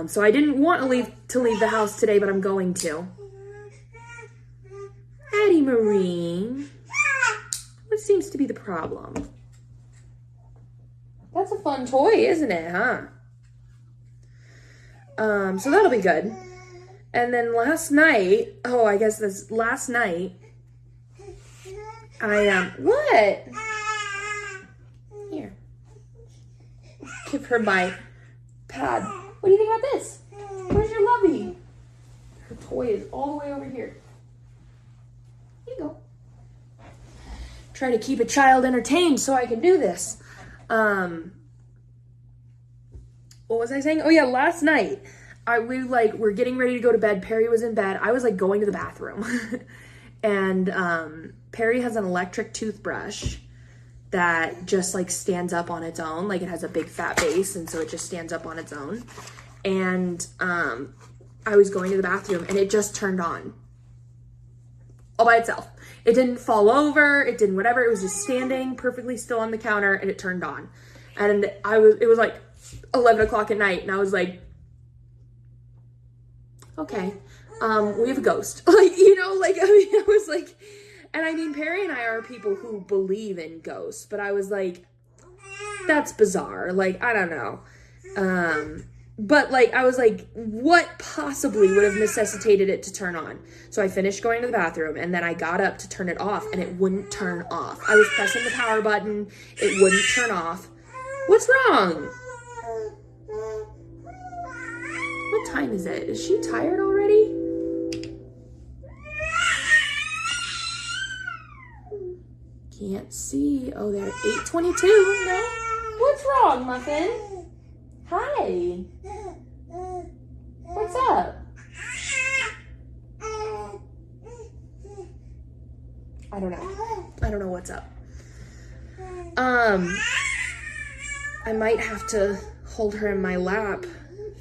So I didn't want to leave the house today, but I'm going to. Addie Marie, what seems to be the problem? That's a fun toy, isn't it, huh? So that'll be good. And then last night, what? Here. Give her my pad. What do you think about this? Where's your lovey? Her toy is all the way over here. Here you go. Try to keep a child entertained so I can do this. What was I saying? Oh yeah, last night. We're getting ready to go to bed. Perry was in bed. I was like going to the bathroom. And Perry has an electric toothbrush that just like stands up on its own. Like it has a big fat base, and so it just stands up on its own. And I was going to the bathroom, and it just turned on. All by itself. It didn't fall over, it didn't whatever. It was just standing perfectly still on the counter, and it turned on. And it was like 11 o'clock at night, and I was like, okay, we have a ghost. I was like, and I mean, Perry and I are people who believe in ghosts, but I was like, that's bizarre. Like, I don't know. But like, I was like, what possibly would have necessitated it to turn on? So I finished going to the bathroom, and then I got up to turn it off, and it wouldn't turn off. I was pressing the power button. It wouldn't turn off. What's wrong? What time is it? Is she tired already? Can't see. Oh, they're 8:22. No? What's wrong, Muffin? Hi. What's up? I don't know. I don't know what's up. I might have to hold her in my lap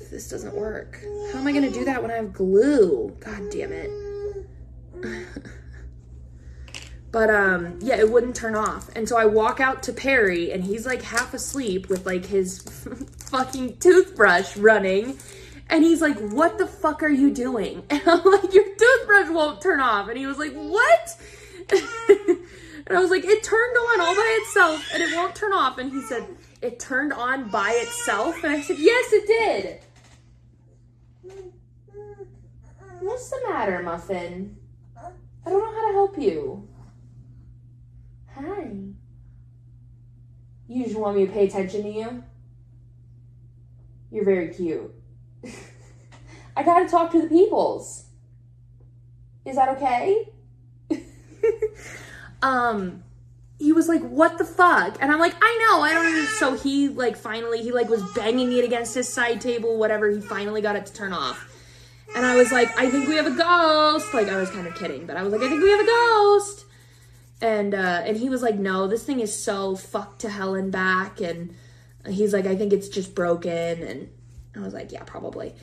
if this doesn't work. How am I going to do that when I have glue? God damn it. But, yeah, it wouldn't turn off. And so I walk out to Perry, and he's, like, half asleep with, like, his fucking toothbrush running. And he's like, what the fuck are you doing? And I'm like, your toothbrush won't turn off. And he was like, what? And I was like, it turned on all by itself, and it won't turn off. And he said, it turned on by itself? And I said, yes, it did. What's the matter, Muffin? I don't know how to help you. Hi. You just want me to pay attention to you? You're very cute. I gotta talk to the peoples. Is that okay? He was like, what the fuck? And I'm like, I know, I don't even, so he like finally, he like was banging it against his side table, whatever, he finally got it to turn off. And I was like, I think we have a ghost. Like, I was kind of kidding, but I was like, I think we have a ghost. And he was like, no, this thing is so fucked to hell and back. And he's like, I think it's just broken. And I was like, yeah, probably.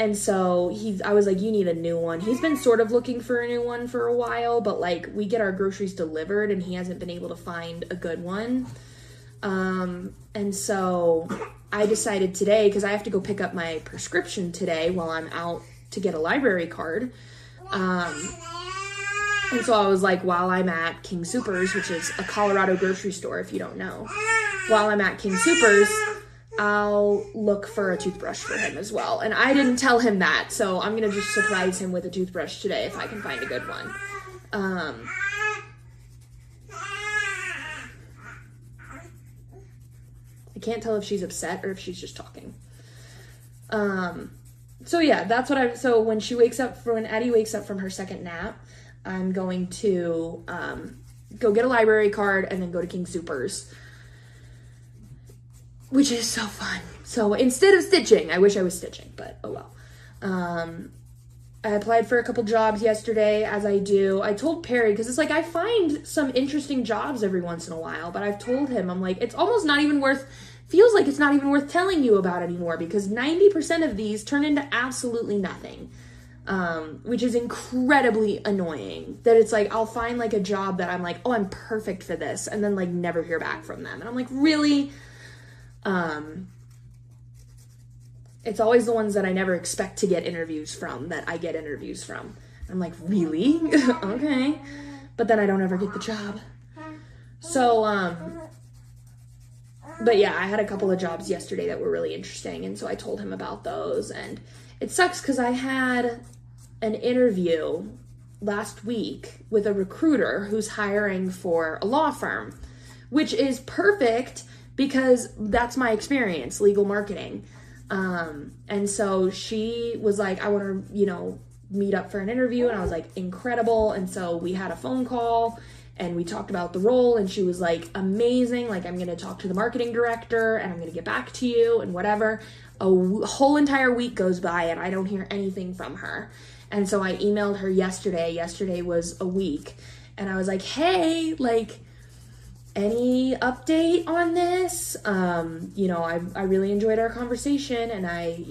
And so I was like, you need a new one. He's been sort of looking for a new one for a while, but like we get our groceries delivered and he hasn't been able to find a good one. And so I decided today, because I have to go pick up my prescription today while I'm out to get a library card. And so I was like, while I'm at King Soopers, which is a Colorado grocery store, if you don't know, while I'm at King Soopers, I'll look for a toothbrush for him as well. And I didn't tell him that, so I'm going to just surprise him with a toothbrush today if I can find a good one. I can't tell if she's upset or if she's just talking. So yeah, that's what so when Addie wakes up from her second nap, I'm going to go get a library card and then go to King Soopers, which is so fun. So instead of stitching, I wish I was stitching, but oh well. I applied for a couple jobs yesterday, as I do. I told Perry, because it's like I find some interesting jobs every once in a while, but I've told him, I'm like, it's almost not even feels like it's not even worth telling you about anymore, because 90% of these turn into absolutely nothing. Which is incredibly annoying, that it's like, I'll find like a job that I'm like, oh, I'm perfect for this, and then like never hear back from them. And I'm like, really? It's always the ones that I never expect to get interviews from that I get interviews from. I'm like, really? Okay. But then I don't ever get the job. So, but yeah, I had a couple of jobs yesterday that were really interesting. And so I told him about those, and it sucks because I had an interview last week with a recruiter who's hiring for a law firm, which is perfect because that's my experience, legal marketing. And so she was like, I want to, meet up for an interview. And I was like, incredible. And so we had a phone call and we talked about the role, and she was like, amazing. Like, I'm going to talk to the marketing director and I'm going to get back to you and whatever. A whole entire week goes by and I don't hear anything from her. And so I emailed her yesterday. Yesterday was a week. And I was like, hey, like, any update on this? I really enjoyed our conversation, and I,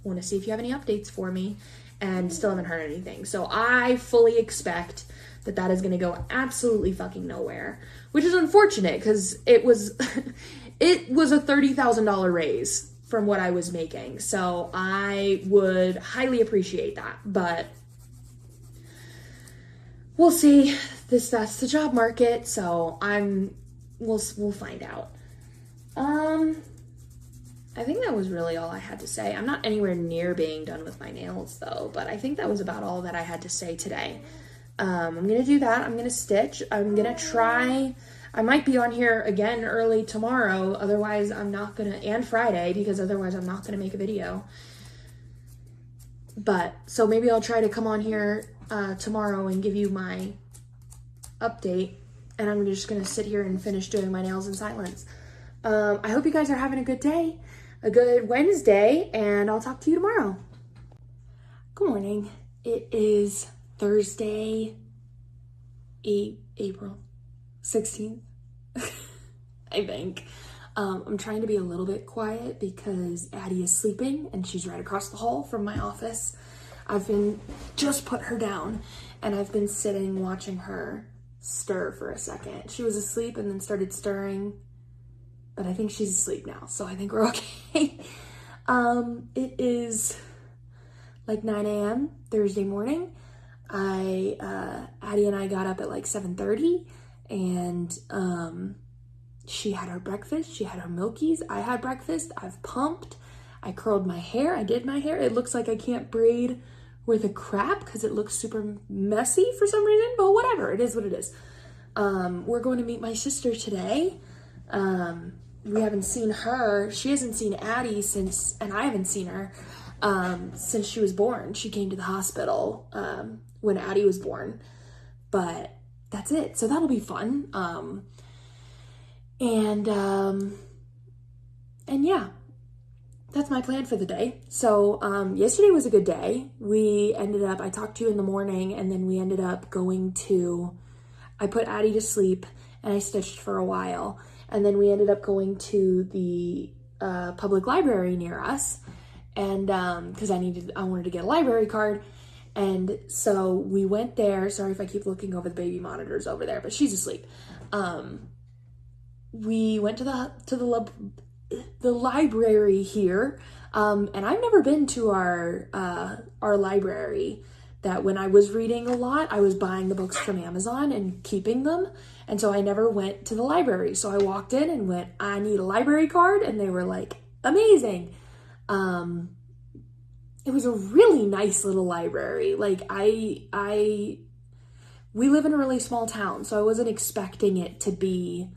want to see if you have any updates for me, and still haven't heard anything. So I fully expect that is going to go absolutely fucking nowhere, which is unfortunate because it was a $30,000 raise from what I was making. So I would highly appreciate that, but we'll see. That's the job market. So we'll find out. I think that was really all I had to say. I'm not anywhere near being done with my nails though, but I think that was about all that I had to say today. I'm going to do that. I'm going to stitch. I'm going to try. I might be on here again early tomorrow. Otherwise, I'm not going to, and Friday, because otherwise I'm not going to make a video. But, so maybe I'll try to come on here tomorrow and give you my update. And I'm just going to sit here and finish doing my nails in silence. I hope you guys are having a good day, a good Wednesday, and I'll talk to you tomorrow. Good morning. It is Thursday, April 16th, I think. I'm trying to be a little bit quiet because Addie is sleeping and she's right across the hall from my office. Just put her down, and I've been sitting watching her stir for a second. She was asleep and then started stirring, but I think she's asleep now, so I think we're okay. It is like 9 a.m. Thursday morning. Addie and I got up at like 7:30, and she had her breakfast. She had her Milkies. I had breakfast. I've pumped. I curled my hair. I did my hair. It looks like I can't braid with a crap because it looks super messy for some reason, but whatever. It is what it is. We're going to meet my sister today. We haven't seen her. She hasn't seen Addie and I haven't seen her since she was born. She came to the hospital when Addie was born, but that's it. So that'll be fun. And yeah, that's my plan for the day. So yesterday was a good day. I talked to you in the morning, and then we ended up I put Addie to sleep and I stitched for a while. And then we ended up going to the public library near us, and because I wanted to get a library card. And so we went there. Sorry if I keep looking over the baby monitors over there, but she's asleep. We went to the library here, and I've never been to our library. That when I was reading a lot, I was buying the books from Amazon and keeping them, and so I never went to the library. So I walked in and went, I need a library card, and they were like, amazing. It was a really nice little library. Like we live in a really small town, so I wasn't expecting it to be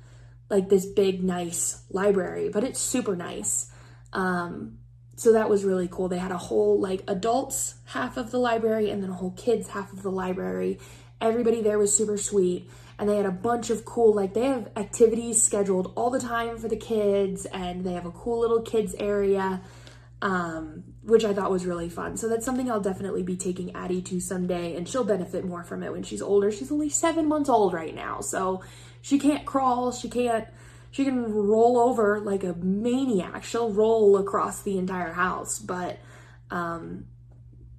like this big, nice library, but it's super nice. So that was really cool. They had a whole like adults half of the library and then a whole kids half of the library. Everybody there was super sweet, and they had a bunch of cool, like they have activities scheduled all the time for the kids, and they have a cool little kids area, which I thought was really fun. So that's something I'll definitely be taking Addie to someday, and she'll benefit more from it when she's older. She's only 7 months old right now, so she can't crawl, she can roll over like a maniac. She'll roll across the entire house, but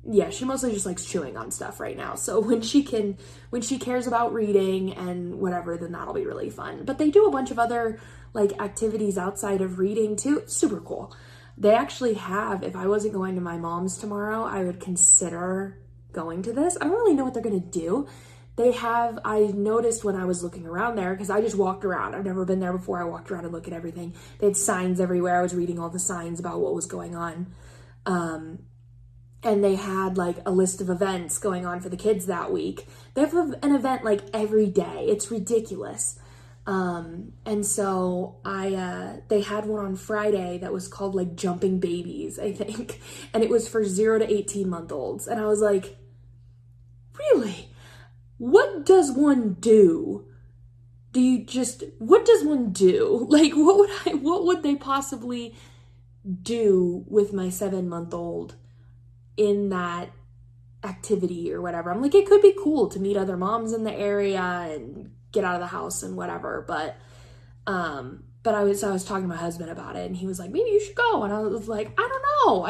yeah, she mostly just likes chewing on stuff right now. So when she cares about reading and whatever, then that'll be really fun. But they do a bunch of other like activities outside of reading too. It's super cool. They actually have, if I wasn't going to my mom's tomorrow, I would consider going to this. I don't really know what they're going to do. I noticed when I was looking around there, because I just walked around. I've never been there before. I walked around and looked at everything. They had signs everywhere. I was reading all the signs about what was going on. And they had like a list of events going on for the kids that week. They have an event like every day. It's ridiculous. And so they had one on Friday that was called like Jumping Babies, I think. And it was for 0 to 18-month-olds. And I was like, really? What does one do? What does one do? Like, what would they possibly do with my 7-month-old in that activity or whatever? I'm like, it could be cool to meet other moms in the area and get out of the house and whatever. But I was talking to my husband about it, and he was like, maybe you should go. And I was like, I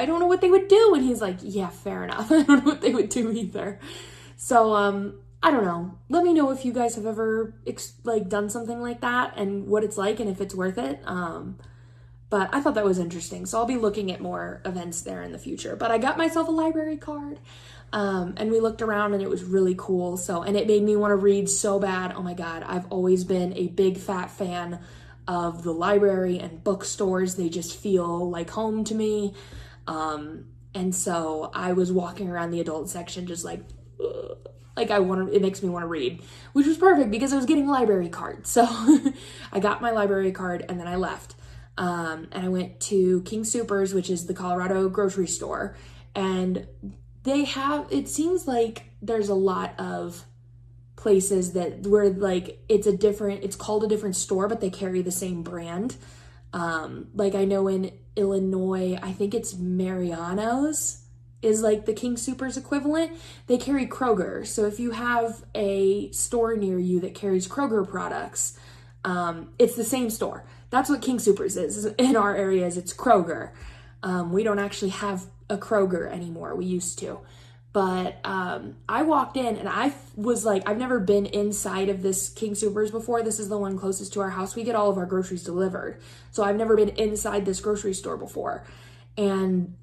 don't know what they would do. And he's like, yeah, fair enough. I don't know what they would do either. So, I don't know. Let me know if you guys have ever done something like that and what it's like and if it's worth it. But I thought that was interesting. So I'll be looking at more events there in the future. But I got myself a library card, and we looked around, and it was really cool. And it made me want to read so bad. Oh my God. I've always been a big fat fan of the library and bookstores. They just feel like home to me. And so I was walking around the adult section just like, ugh. It makes me want to read, which was perfect because I was getting a library card. So I got my library card, and then I left. And I went to King Soopers, which is the Colorado grocery store. And it seems like there's a lot of places where like it's called a different store, but they carry the same brand. Like I know in Illinois, I think it's Mariano's is like the King Soopers equivalent. They carry Kroger. So if you have a store near you that carries Kroger products, it's the same store. That's what King Soopers is in our areas. It's Kroger. We don't actually have a Kroger anymore. We used to. But I walked in, and I was like, I've never been inside of this King Soopers before. This is the one closest to our house. We get all of our groceries delivered. So I've never been inside this grocery store before. And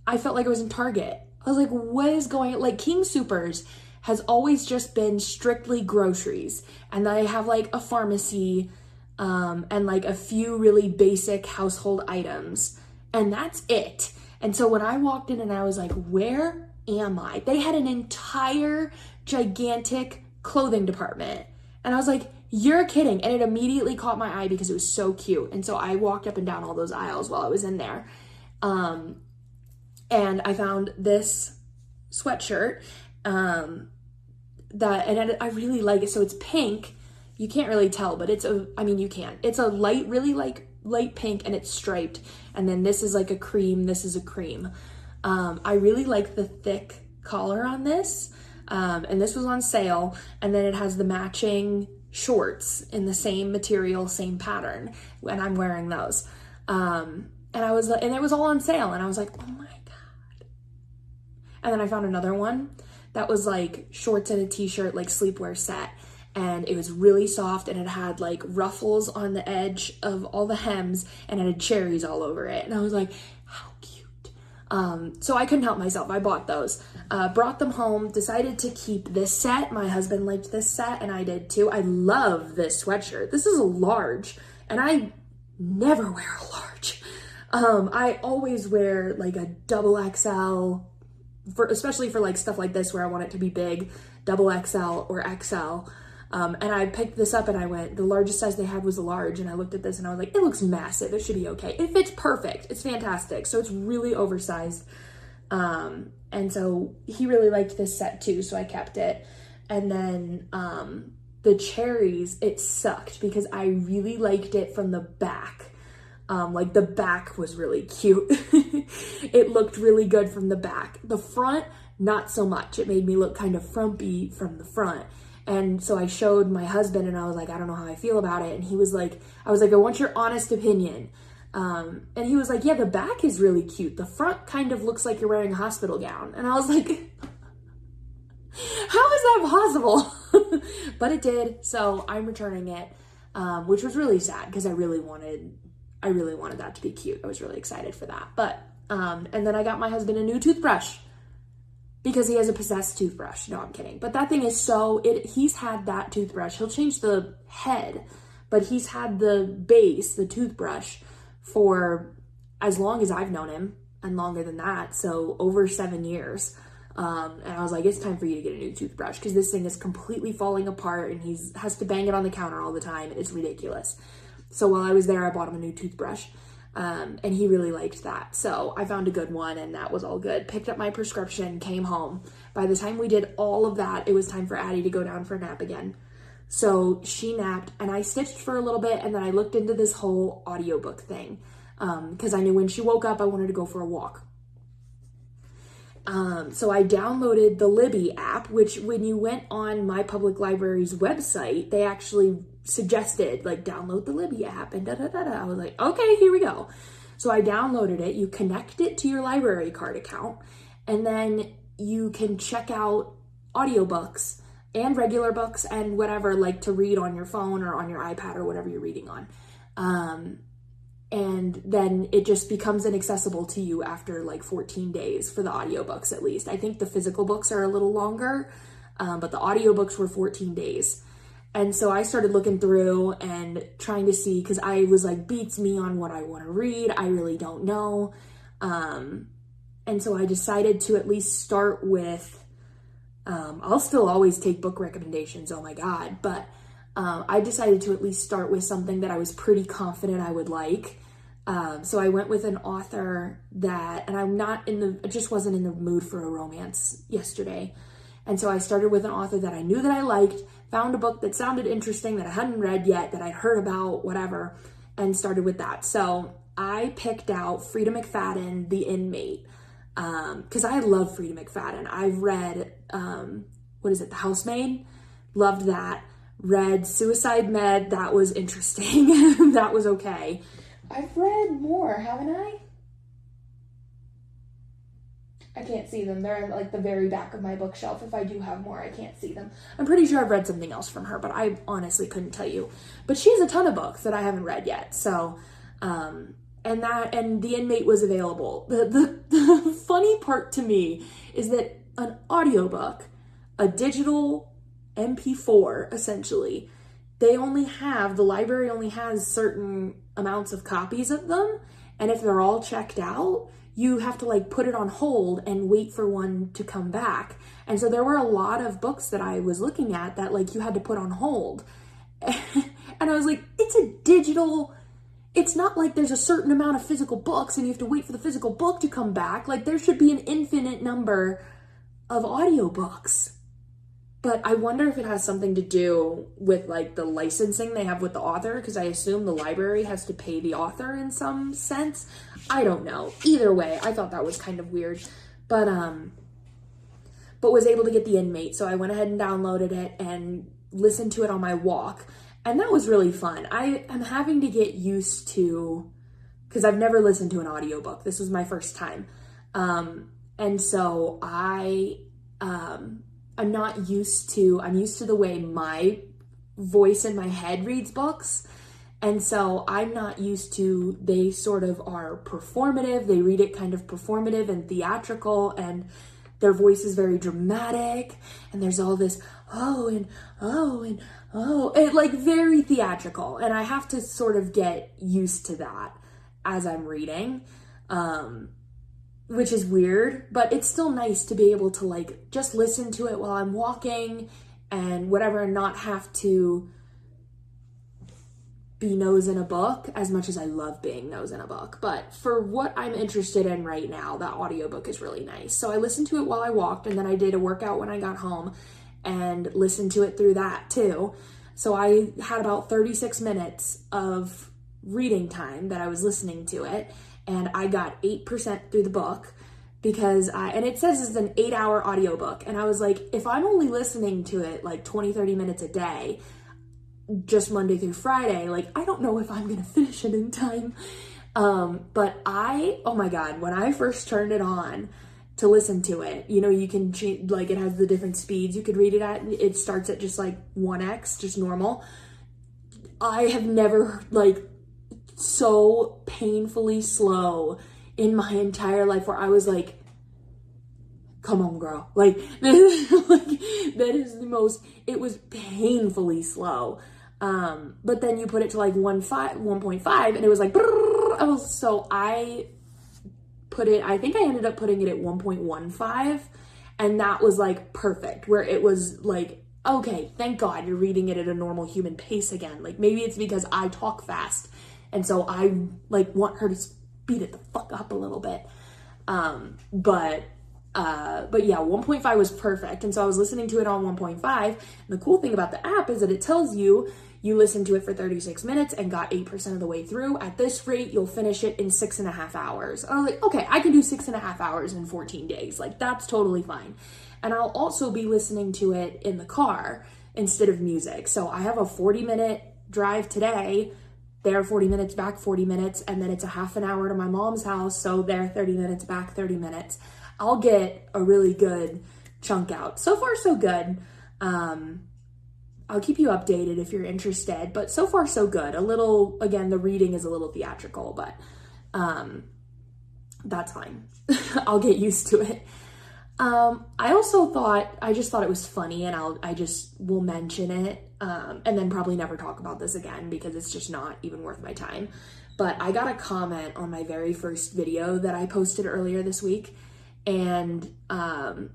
I felt like I was in Target. I was like, what is going on? Like, King Soopers has always just been strictly groceries. And they have like a pharmacy and like a few really basic household items. And that's it. And so when I walked in and I was like, where am I? They had an entire gigantic clothing department. And I was like, you're kidding. And it immediately caught my eye because it was so cute. And so I walked up and down all those aisles while I was in there. And I found this sweatshirt and I really like it. So it's pink. You can't really tell, but you can. It's a really light pink, and it's striped. And then this is like a cream. This is a cream. I really like the thick collar on this. And this was on sale. And then it has the matching shorts in the same material, same pattern. And I'm wearing those. And it was all on sale. And I was like, oh my God. And then I found another one that was like shorts and a t-shirt, like sleepwear set. And it was really soft, and it had like ruffles on the edge of all the hems, and it had cherries all over it. And I was like, how cute. So I couldn't help myself. I bought those, brought them home, decided to keep this set. My husband liked this set, and I did too. I love this sweatshirt. This is a large, and I never wear a large. I always wear like a double XL, especially for like stuff like this where I want it to be big, double XL or XL. And I picked this up and I went, the largest size they had was a large, and I looked at this and I was like, it looks massive. It should be okay. It fits perfect. It's fantastic. So it's really oversized. And so he really liked this set too, so I kept it. And then the cherries, it sucked because I really liked it from the back. Like the back was really cute. It looked really good from the back. The front, not so much. It made me look kind of frumpy from the front. And so I showed my husband and I was like, I don't know how I feel about it. And he was like, I want your honest opinion. And he was like, yeah, the back is really cute. The front kind of looks like you're wearing a hospital gown. And I was like, how is that possible? But it did. So I'm returning it, which was really sad because I really wanted that to be cute. I was really excited for that. But, and then I got my husband a new toothbrush because he has a possessed toothbrush. No, I'm kidding. But that thing is he's had that toothbrush. He'll change the head, but he's had the base, the toothbrush, for as long as I've known him, and longer than that. So over 7 years. And I was like, it's time for you to get a new toothbrush because this thing is completely falling apart and he has to bang it on the counter all the time. It's ridiculous. So while I was there, I bought him a new toothbrush. And he really liked that. So I found a good one and that was all good. Picked up my prescription, came home. By the time we did all of that, it was time for Addie to go down for a nap again. So she napped and I stitched for a little bit and then I looked into this whole audiobook thing. Because I knew when she woke up, I wanted to go for a walk. So I downloaded the Libby app, which when you went on my public library's website, they actually suggested like download the Libby app and I was like, okay, here we go. So I downloaded it. You connect it to your library card account and then you can check out audiobooks and regular books and whatever, like to read on your phone or on your iPad or whatever you're reading on. And then it just becomes inaccessible to you after like 14 days for the audiobooks, at least. I think the physical books are a little longer, but the audiobooks were 14 days. And so I started looking through and trying to see, because I was like, beats me on what I want to read. I really don't know. And so I decided to at least start with, I'll still always take book recommendations, oh my God, but I decided to at least start with something that I was pretty confident I would like. So I went with an author and I just wasn't in the mood for a romance yesterday. And so I started with an author that I knew that I liked, found a book that sounded interesting that I hadn't read yet, that I'd heard about, whatever, and started with that. So I picked out Frida McFadden, The Inmate, because I love Frida McFadden. I've read, The Housemaid? Loved that. Read Suicide Med. That was interesting. That was okay. I've read more, haven't I? I can't see them. They're at like the very back of my bookshelf. If I do have more, I can't see them. I'm pretty sure I've read something else from her, but I honestly couldn't tell you. But she has a ton of books that I haven't read yet. So, and The Inmate was available. The funny part to me is that an audiobook, a digital MP4, essentially, the library only has certain amounts of copies of them. And if they're all checked out, you have to like put it on hold and wait for one to come back. And so there were a lot of books that I was looking at that like you had to put on hold. And I was like, it's a digital it's not like there's a certain amount of physical books and you have to wait for the physical book to come back. Like, there should be an infinite number of audiobooks. But I wonder if it has something to do with, like, the licensing they have with the author, because I assume the library has to pay the author in some sense. I don't know. Either way, I thought that was kind of weird. But was able to get the Inmate, so I went ahead and downloaded it and listened to it on my walk. And that was really fun. I am having to get used to, because I've never listened to an audiobook. This was my first time. And so I'm used to the way my voice in my head reads books. And so I'm not used to, they sort of are performative. They read it kind of performative and theatrical, and their voice is very dramatic. And there's all this, and like very theatrical. And I have to sort of get used to that as I'm reading. Which is weird, but it's still nice to be able to like just listen to it while I'm walking and whatever, and not have to be nose in a book, as much as I love being nose in a book. But for what I'm interested in right now, that audiobook is really nice. So I listened to it while I walked, and then I did a workout when I got home and listened to it through that too. So I had about 36 minutes of reading time that I was listening to it. And I got 8% through the book because and it says it's an 8-hour audiobook. And I was like, if I'm only listening to it like 20, 30 minutes a day, just Monday through Friday, like, I don't know if I'm going to finish it in time. But oh my God, when I first turned it on to listen to it, you know, you can change, like, it has the different speeds you could read it at. It starts at just like 1x, just normal. I have never like so painfully slow in my entire life, where I was like, come on, girl. Like, that is the most, it was painfully slow. But then you put it to like 1.5 and it was like, I think I ended up putting it at 1.15, and that was like perfect, where it was like, okay, thank God you're reading it at a normal human pace again. Like, maybe it's because I talk fast, and so I like want her to speed it the fuck up a little bit. But yeah, 1.5 was perfect. And so I was listening to it on 1.5. And the cool thing about the app is that it tells you listened to it for 36 minutes and got 8% of the way through. At this rate, you'll finish it in 6.5 hours. I was like, okay, I can do 6.5 hours in 14 days. Like, that's totally fine. And I'll also be listening to it in the car instead of music. So I have a 40-minute drive today, there 40 minutes, back 40 minutes, and then it's a half an hour to my mom's house, so there 30 minutes, back 30 minutes. I'll get a really good chunk out. So far, so good. I'll keep you updated if you're interested, but so far, so good. A little, again, the reading is a little theatrical, but that's fine. I'll get used to it. I just thought it was funny, and I just will mention it, and then probably never talk about this again because it's just not even worth my time. But I got a comment on my very first video that I posted earlier this week, and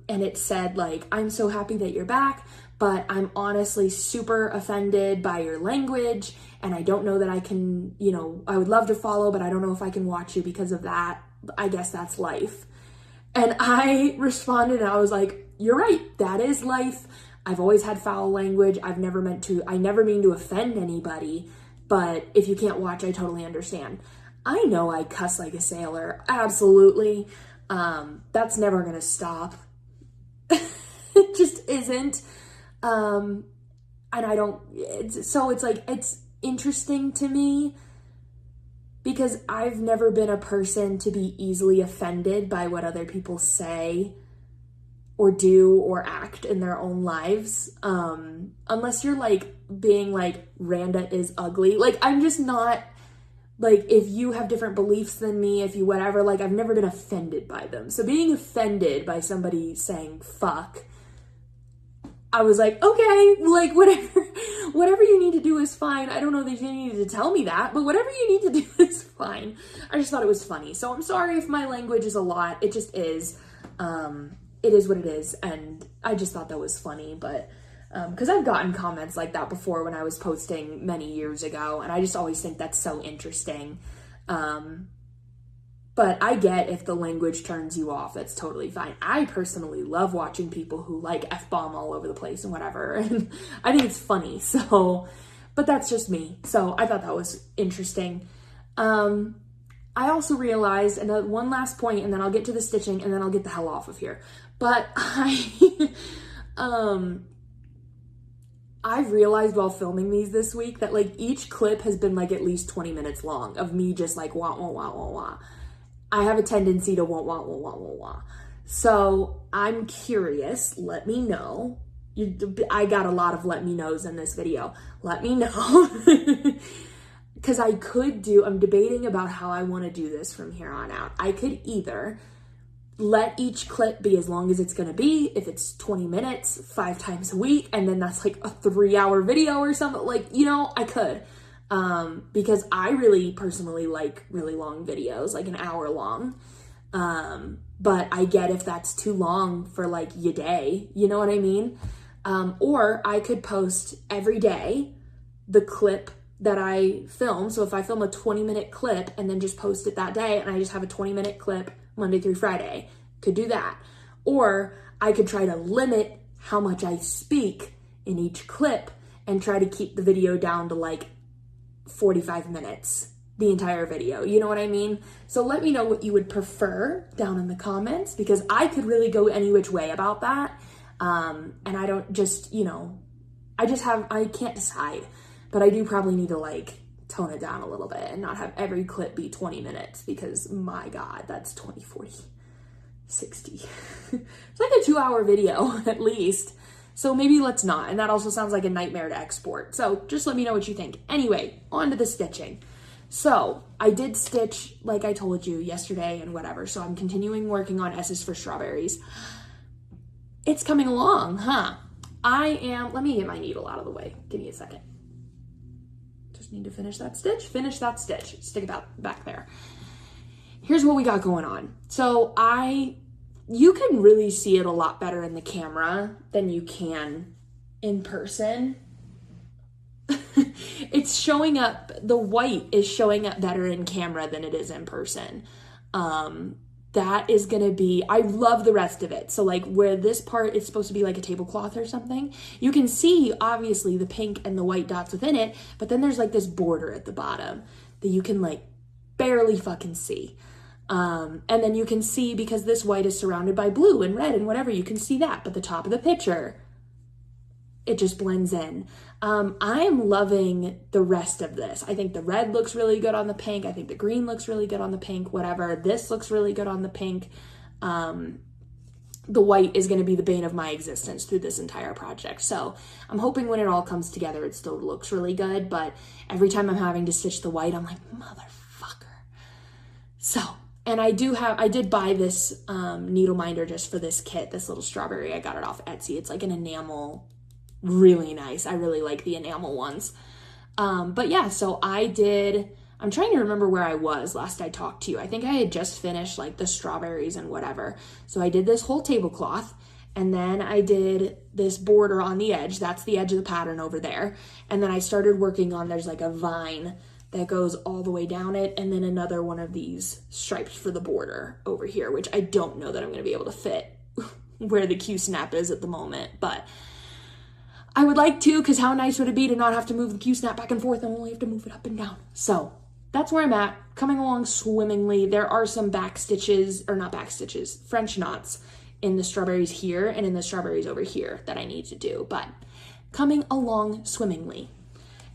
it said, like, I'm so happy that you're back, but I'm honestly super offended by your language, and I don't know that I can, you know, I would love to follow, but I don't know if I can watch you because of that. I guess that's life. And I responded and I was like, you're right, that is life. I've always had foul language. I never mean to offend anybody, but if you can't watch, I totally understand. I know I cuss like a sailor, absolutely. That's never gonna stop. It just isn't. And it's interesting to me because I've never been a person to be easily offended by what other people say or do or act in their own lives. Unless you're like being like, Randa is ugly. Like, I'm just not, like, if you have different beliefs than me, if you whatever, like, I've never been offended by them. So being offended by somebody saying fuck, I was like, okay, like, whatever you need to do is fine. I don't know that you needed to tell me that, but whatever you need to do is fine. I just thought it was funny. So I'm sorry if my language is a lot. It just is. It is what it is. And I just thought that was funny. But because I've gotten comments like that before when I was posting many years ago, and I just always think that's so interesting. But I get if the language turns you off, that's totally fine. I personally love watching people who like F-bomb all over the place and whatever, and I think it's funny, so, but that's just me. So I thought that was interesting. I also realized, and one last point, and then I'll get to the stitching, and then I'll get the hell off of here. But I've realized while filming these this week that like each clip has been like at least 20 minutes long of me just like wah, wah, wah, wah, wah. I have a tendency to wah, wah, wah, wah, wah, wah. So I'm curious, let me know. I got a lot of let me knows in this video. Let me know. Because I'm debating about how I want to do this from here on out. I could either let each clip be as long as it's going to be, if it's 20 minutes, 5 times a week, and then that's like a 3-hour video or something. Like, I could. Because I really personally like really long videos, like an hour long. But I get if that's too long for like your day, you know what I mean? Or I could post every day the clip that I film. So if I film a 20-minute clip and then just post it that day, and I just have a 20-minute clip Monday through Friday, could do that. Or I could try to limit how much I speak in each clip and try to keep the video down to like 45 minutes, the entire video, you know what I mean? So let me know what you would prefer down in the comments, because I could really go any which way about that. And I don't just, I can't decide, but I do probably need to like tone it down a little bit and not have every clip be 20 minutes, because my God, that's 20, 40, 60. It's like a 2-hour video at least. So maybe let's not. And that also sounds like a nightmare to export. So just let me know what you think. Anyway, on to the stitching. So I did stitch, like I told you, yesterday and whatever. So I'm continuing working on S's for Strawberries. It's coming along, huh? Let me get my needle out of the way. Give me a second. Just need to finish that stitch. Stick it back there. Here's what we got going on. So you can really see it a lot better in the camera than you can in person. It's showing up, the white is showing up better in camera than it is in person. That is gonna be, I love the rest of it. So like where this part is supposed to be like a tablecloth or something, you can see obviously the pink and the white dots within it, but then there's like this border at the bottom that you can like barely fucking see. And then you can see, because this white is surrounded by blue and red and whatever, you can see that, but the top of the picture, it just blends in. I'm loving the rest of this. I think the red looks really good on the pink. I think the green looks really good on the pink, whatever. This looks really good on the pink. The white is going to be the bane of my existence through this entire project. So I'm hoping when it all comes together, it still looks really good. But every time I'm having to stitch the white, I'm like, motherfucker. So, and I did buy this needle minder just for this kit, this little strawberry. I got it off Etsy. It's like an enamel, really nice. I really like the enamel ones. But yeah, so I'm trying to remember where I was last I talked to you. I think I had just finished like the strawberries and whatever. So I did this whole tablecloth, and then I did this border on the edge. That's the edge of the pattern over there. And then I started working on, there's like a vine that goes all the way down it, and then another one of these stripes for the border over here, which I don't know that I'm going to be able to fit where the Q-snap is at the moment, but I would like to, because how nice would it be to not have to move the Q-snap back and forth and only have to move it up and down. So that's where I'm at, coming along swimmingly. There are some French knots in the strawberries here and in the strawberries over here that I need to do, but coming along swimmingly.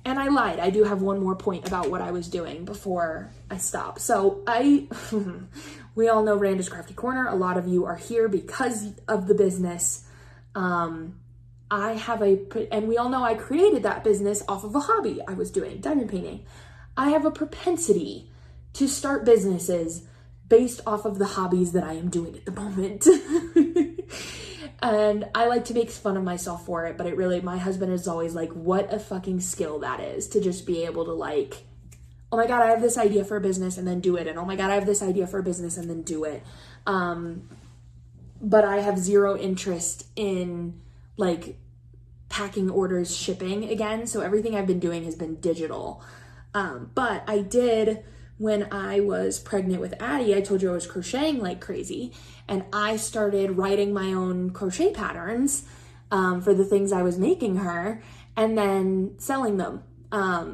And I lied. I do have one more point about what I was doing before I stop. So we all know Randa's Crafty Corner. A lot of you are here because of the business. And we all know I created that business off of a hobby I was doing, diamond painting. I have a propensity to start businesses based off of the hobbies that I am doing at the moment. And I like to make fun of myself for it, but my husband is always like, what a fucking skill that is, to just be able to like, oh my God, I have this idea for a business and then do it. And oh my God, I have this idea for a business and then do it. But I have zero interest in like packing orders shipping again. So everything I've been doing has been digital. But I did, when I was pregnant with Addie, I told you I was crocheting like crazy. And I started writing my own crochet patterns for the things I was making her and then selling them.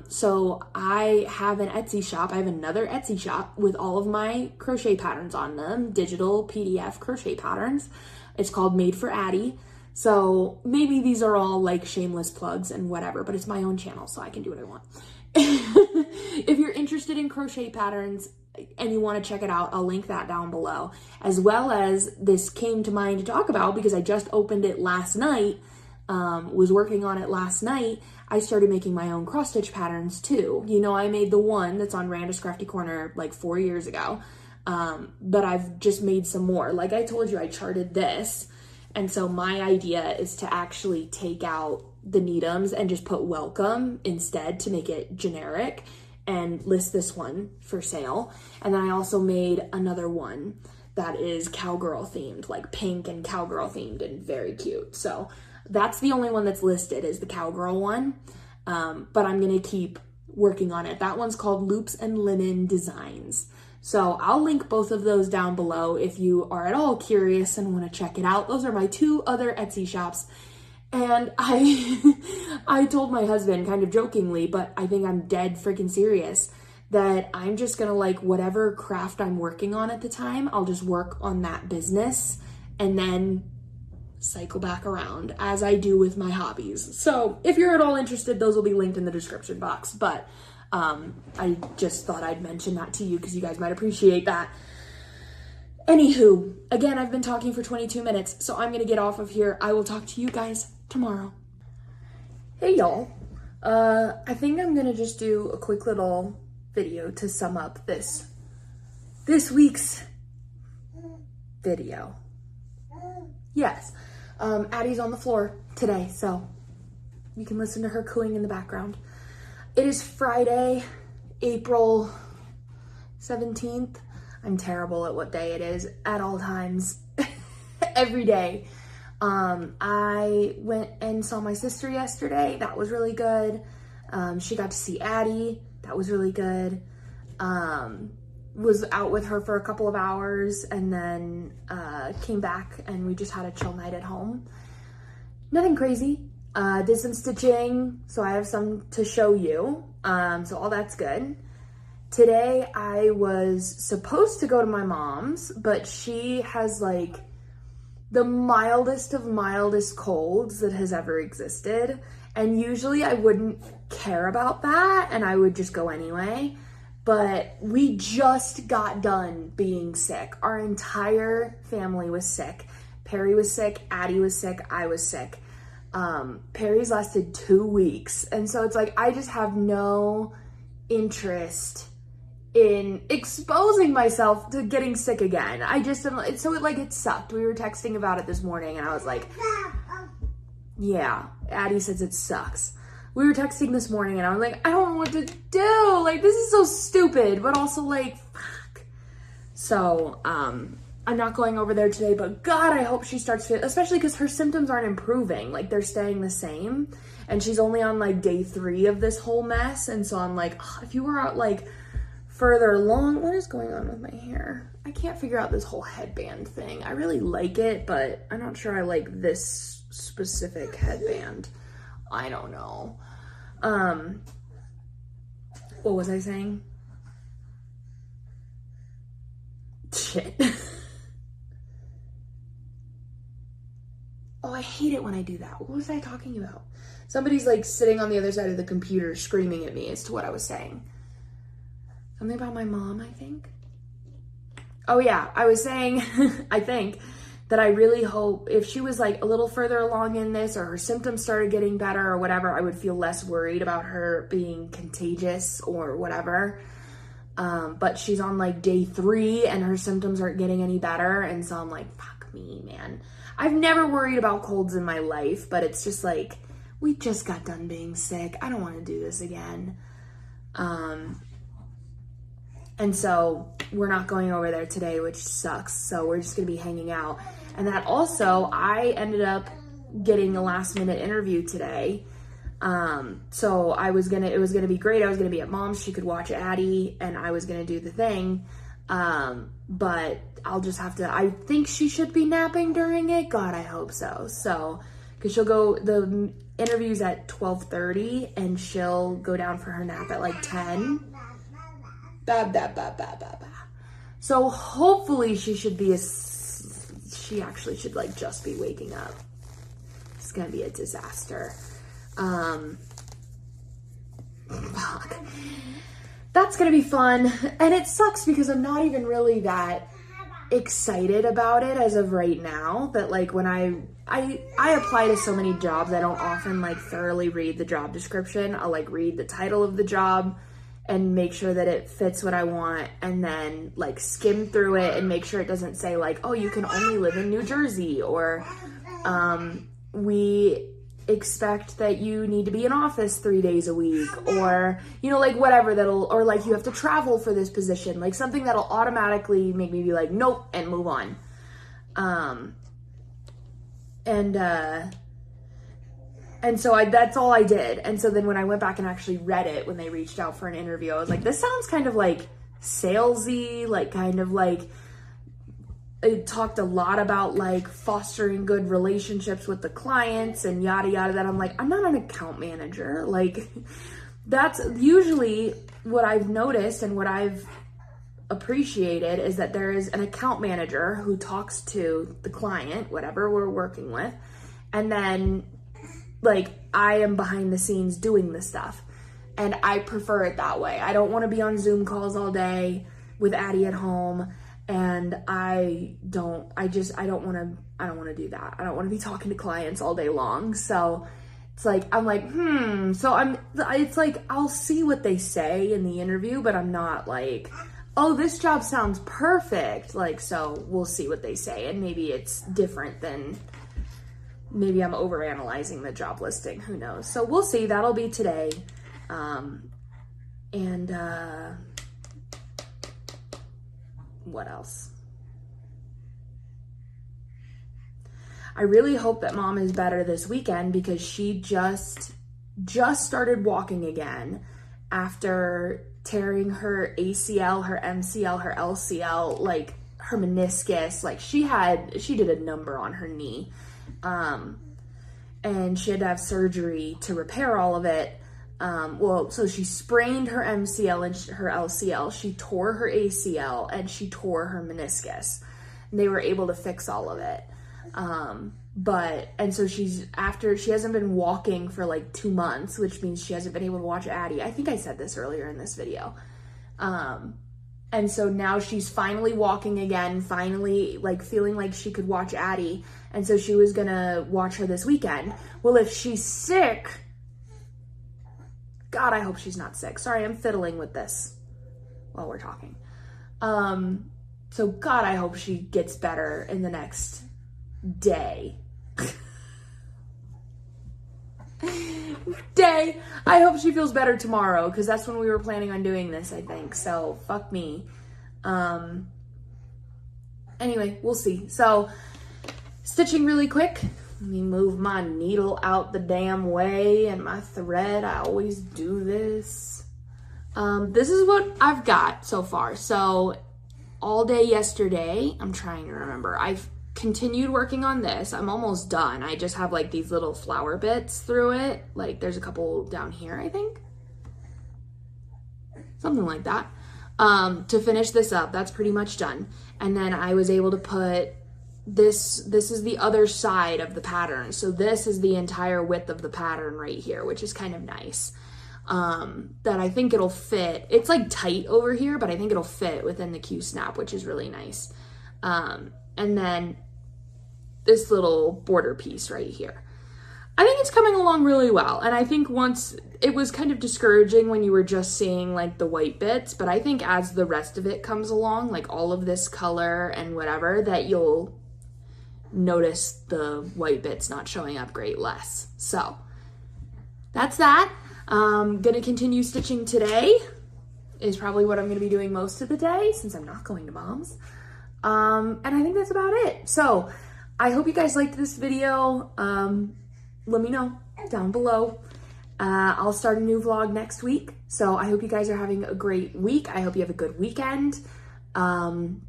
So I have an Etsy shop. I have another Etsy shop with all of my crochet patterns on them, digital PDF crochet patterns. It's called Made for Addie. So maybe these are all like shameless plugs and whatever, but it's my own channel, so I can do what I want. If you're interested in crochet patterns and you want to check it out, I'll link that down below. As well as this came to mind to talk about because I just opened it last night, was working on it last night. I started making my own cross stitch patterns too. You know, I made the one that's on Randa's Crafty Corner like 4 years ago. But I've just made some more. Like I told you, I charted this. And so my idea is to actually take out the Needhams and just put welcome instead to make it generic and list this one for sale. And then I also made another one that is cowgirl themed, like pink and cowgirl themed and very cute. So that's the only one that's listed is the cowgirl one. But I'm going to keep working on it. That one's called Loops and Linen Designs. So I'll link both of those down below if you are at all curious and want to check it out. Those are my 2 other Etsy shops. And I told my husband kind of jokingly, but I think I'm dead freaking serious, that I'm just going to like whatever craft I'm working on at the time, I'll just work on that business and then cycle back around as I do with my hobbies. So if you're at all interested, those will be linked in the description box. But I just thought I'd mention that to you because you guys might appreciate that. Anywho, again, I've been talking for 22 minutes, so I'm going to get off of here. I will talk to you guys tomorrow. Hey, y'all. I think I'm going to just do a quick little video to sum up this week's video. Yes. Addie's on the floor today, so you can listen to her cooing in the background. It is Friday, April 17th. I'm terrible at what day it is at all times, every day. I went and saw my sister yesterday. That was really good. She got to see Addie. That was really good. Was out with her for a couple of hours and then came back and we just had a chill night at home. Nothing crazy. Did some stitching, so I have some to show you. So all that's good. Today I was supposed to go to my mom's, but she has like the mildest of mildest colds that has ever existed. And usually I wouldn't care about that and I would just go anyway. But we just got done being sick. Our entire family was sick. Perry was sick, Addie was sick, I was sick. Perry's lasted 2 weeks. And so it's like, I just have no interest in exposing myself to getting sick again. I just am, it sucked. We were texting about it this morning and I was like, yeah, Addie says it sucks. We were texting this morning and I was like, I don't know what to do. Like, this is so stupid, but also like, fuck. So, I'm not going over there today, but God, I hope she starts feeling, especially because her symptoms aren't improving. Like, they're staying the same. And she's only on like day 3 of this whole mess. And so I'm like, oh, if you were out like further along, what is going on with my hair? I can't figure out this whole headband thing. I really like it, but I'm not sure I like this specific headband. I don't know. What was I saying? Shit. Oh, I hate it when I do that. What was I talking about? Somebody's like sitting on the other side of the computer screaming at me as to what I was saying. Something about my mom, I think. Oh yeah, I was saying, I think, that I really hope if she was like a little further along in this or her symptoms started getting better or whatever, I would feel less worried about her being contagious or whatever. But she's on like day 3 and her symptoms aren't getting any better. And so I'm like, fuck me, man. I've never worried about colds in my life, but it's just like, we just got done being sick. I don't want to do this again. And so we're not going over there today, which sucks. So we're just going to be hanging out. And that also, I ended up getting a last minute interview today. So it was gonna be great. I was gonna be at mom's. She could watch Addie and I was gonna do the thing. But I'll just have to, I think she should be napping during it. God, I hope so. So, cause the interview's at 12:30 and she'll go down for her nap at like 10. So hopefully she actually should like just be waking up. It's gonna be a disaster. Fuck. That's gonna be fun. And it sucks because I'm not even really that excited about it as of right now. That like when I apply to so many jobs, I don't often like thoroughly read the job description. I'll like read the title of the job and make sure that it fits what I want, and then like skim through it and make sure it doesn't say like, oh, you can only live in New Jersey, or we expect that you need to be in office 3 days a week, or, you know, like whatever or like you have to travel for this position, like something that'll automatically make me be like, nope, and move on. And so that's all I did. And so then when I went back and actually read it, when they reached out for an interview, I was like, this sounds kind of like salesy, like kind of like, it talked a lot about like fostering good relationships with the clients and yada yada, that I'm like, I'm not an account manager. Like that's usually what I've noticed and what I've appreciated is that there is an account manager who talks to the client, whatever we're working with, and then like I am behind the scenes doing the stuff, and I prefer it that way. I don't want to be on Zoom calls all day with Addie at home, and I don't want to do that. I don't want to be talking to clients all day long. So it's like, I'm like, it's like, I'll see what they say in the interview, but I'm not like, oh, this job sounds perfect. Like, so we'll see what they say. And maybe it's different than, maybe I'm overanalyzing the job listing. Who knows? So we'll see. That'll be today. What else? I really hope that mom is better this weekend, because she just started walking again after tearing her ACL, her MCL, her LCL, like her meniscus. Like she did a number on her knee. And she had to have surgery to repair all of it. So she sprained her MCL and her LCL, she tore her ACL, and she tore her meniscus. And they were able to fix all of it. So she hasn't been walking for like 2 months, which means she hasn't been able to watch Addie. I think I said this earlier in this video. And so now she's finally walking again, finally like feeling like she could watch Addie. And so she was gonna watch her this weekend. Well, if she's sick, God, I hope she's not sick. Sorry, I'm fiddling with this while we're talking. So God, I hope she gets better in the next day. I hope she feels better tomorrow, because that's when we were planning on doing this, I think. So fuck me. Anyway, we'll see. So stitching really quick. Let me move my needle out the damn way and my thread. I always do this. This is what I've got so far. So all day yesterday, I'm trying to remember, I've continued working on this. I'm almost done. I just have like these little flower bits through it. Like there's a couple down here, I think. Something like that. To finish this up, that's pretty much done. And then I was able to put this is the other side of the pattern. So this is the entire width of the pattern right here, which is kind of nice. That I think it'll fit. It's like tight over here, but I think it'll fit within the Q-snap, which is really nice. And then this little border piece right here. I think it's coming along really well. And I think once, it was kind of discouraging when you were just seeing like the white bits, but I think as the rest of it comes along, like all of this color and whatever, that you'll notice the white bits not showing up great less. So that's that. Gonna continue stitching today is probably what I'm gonna be doing most of the day since I'm not going to mom's. And I think that's about it. So I hope you guys liked this video. Let me know down below. I'll start a new vlog next week. So I hope you guys are having a great week. I hope you have a good weekend. And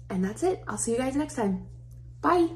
that's it. I'll see you guys next time. Bye.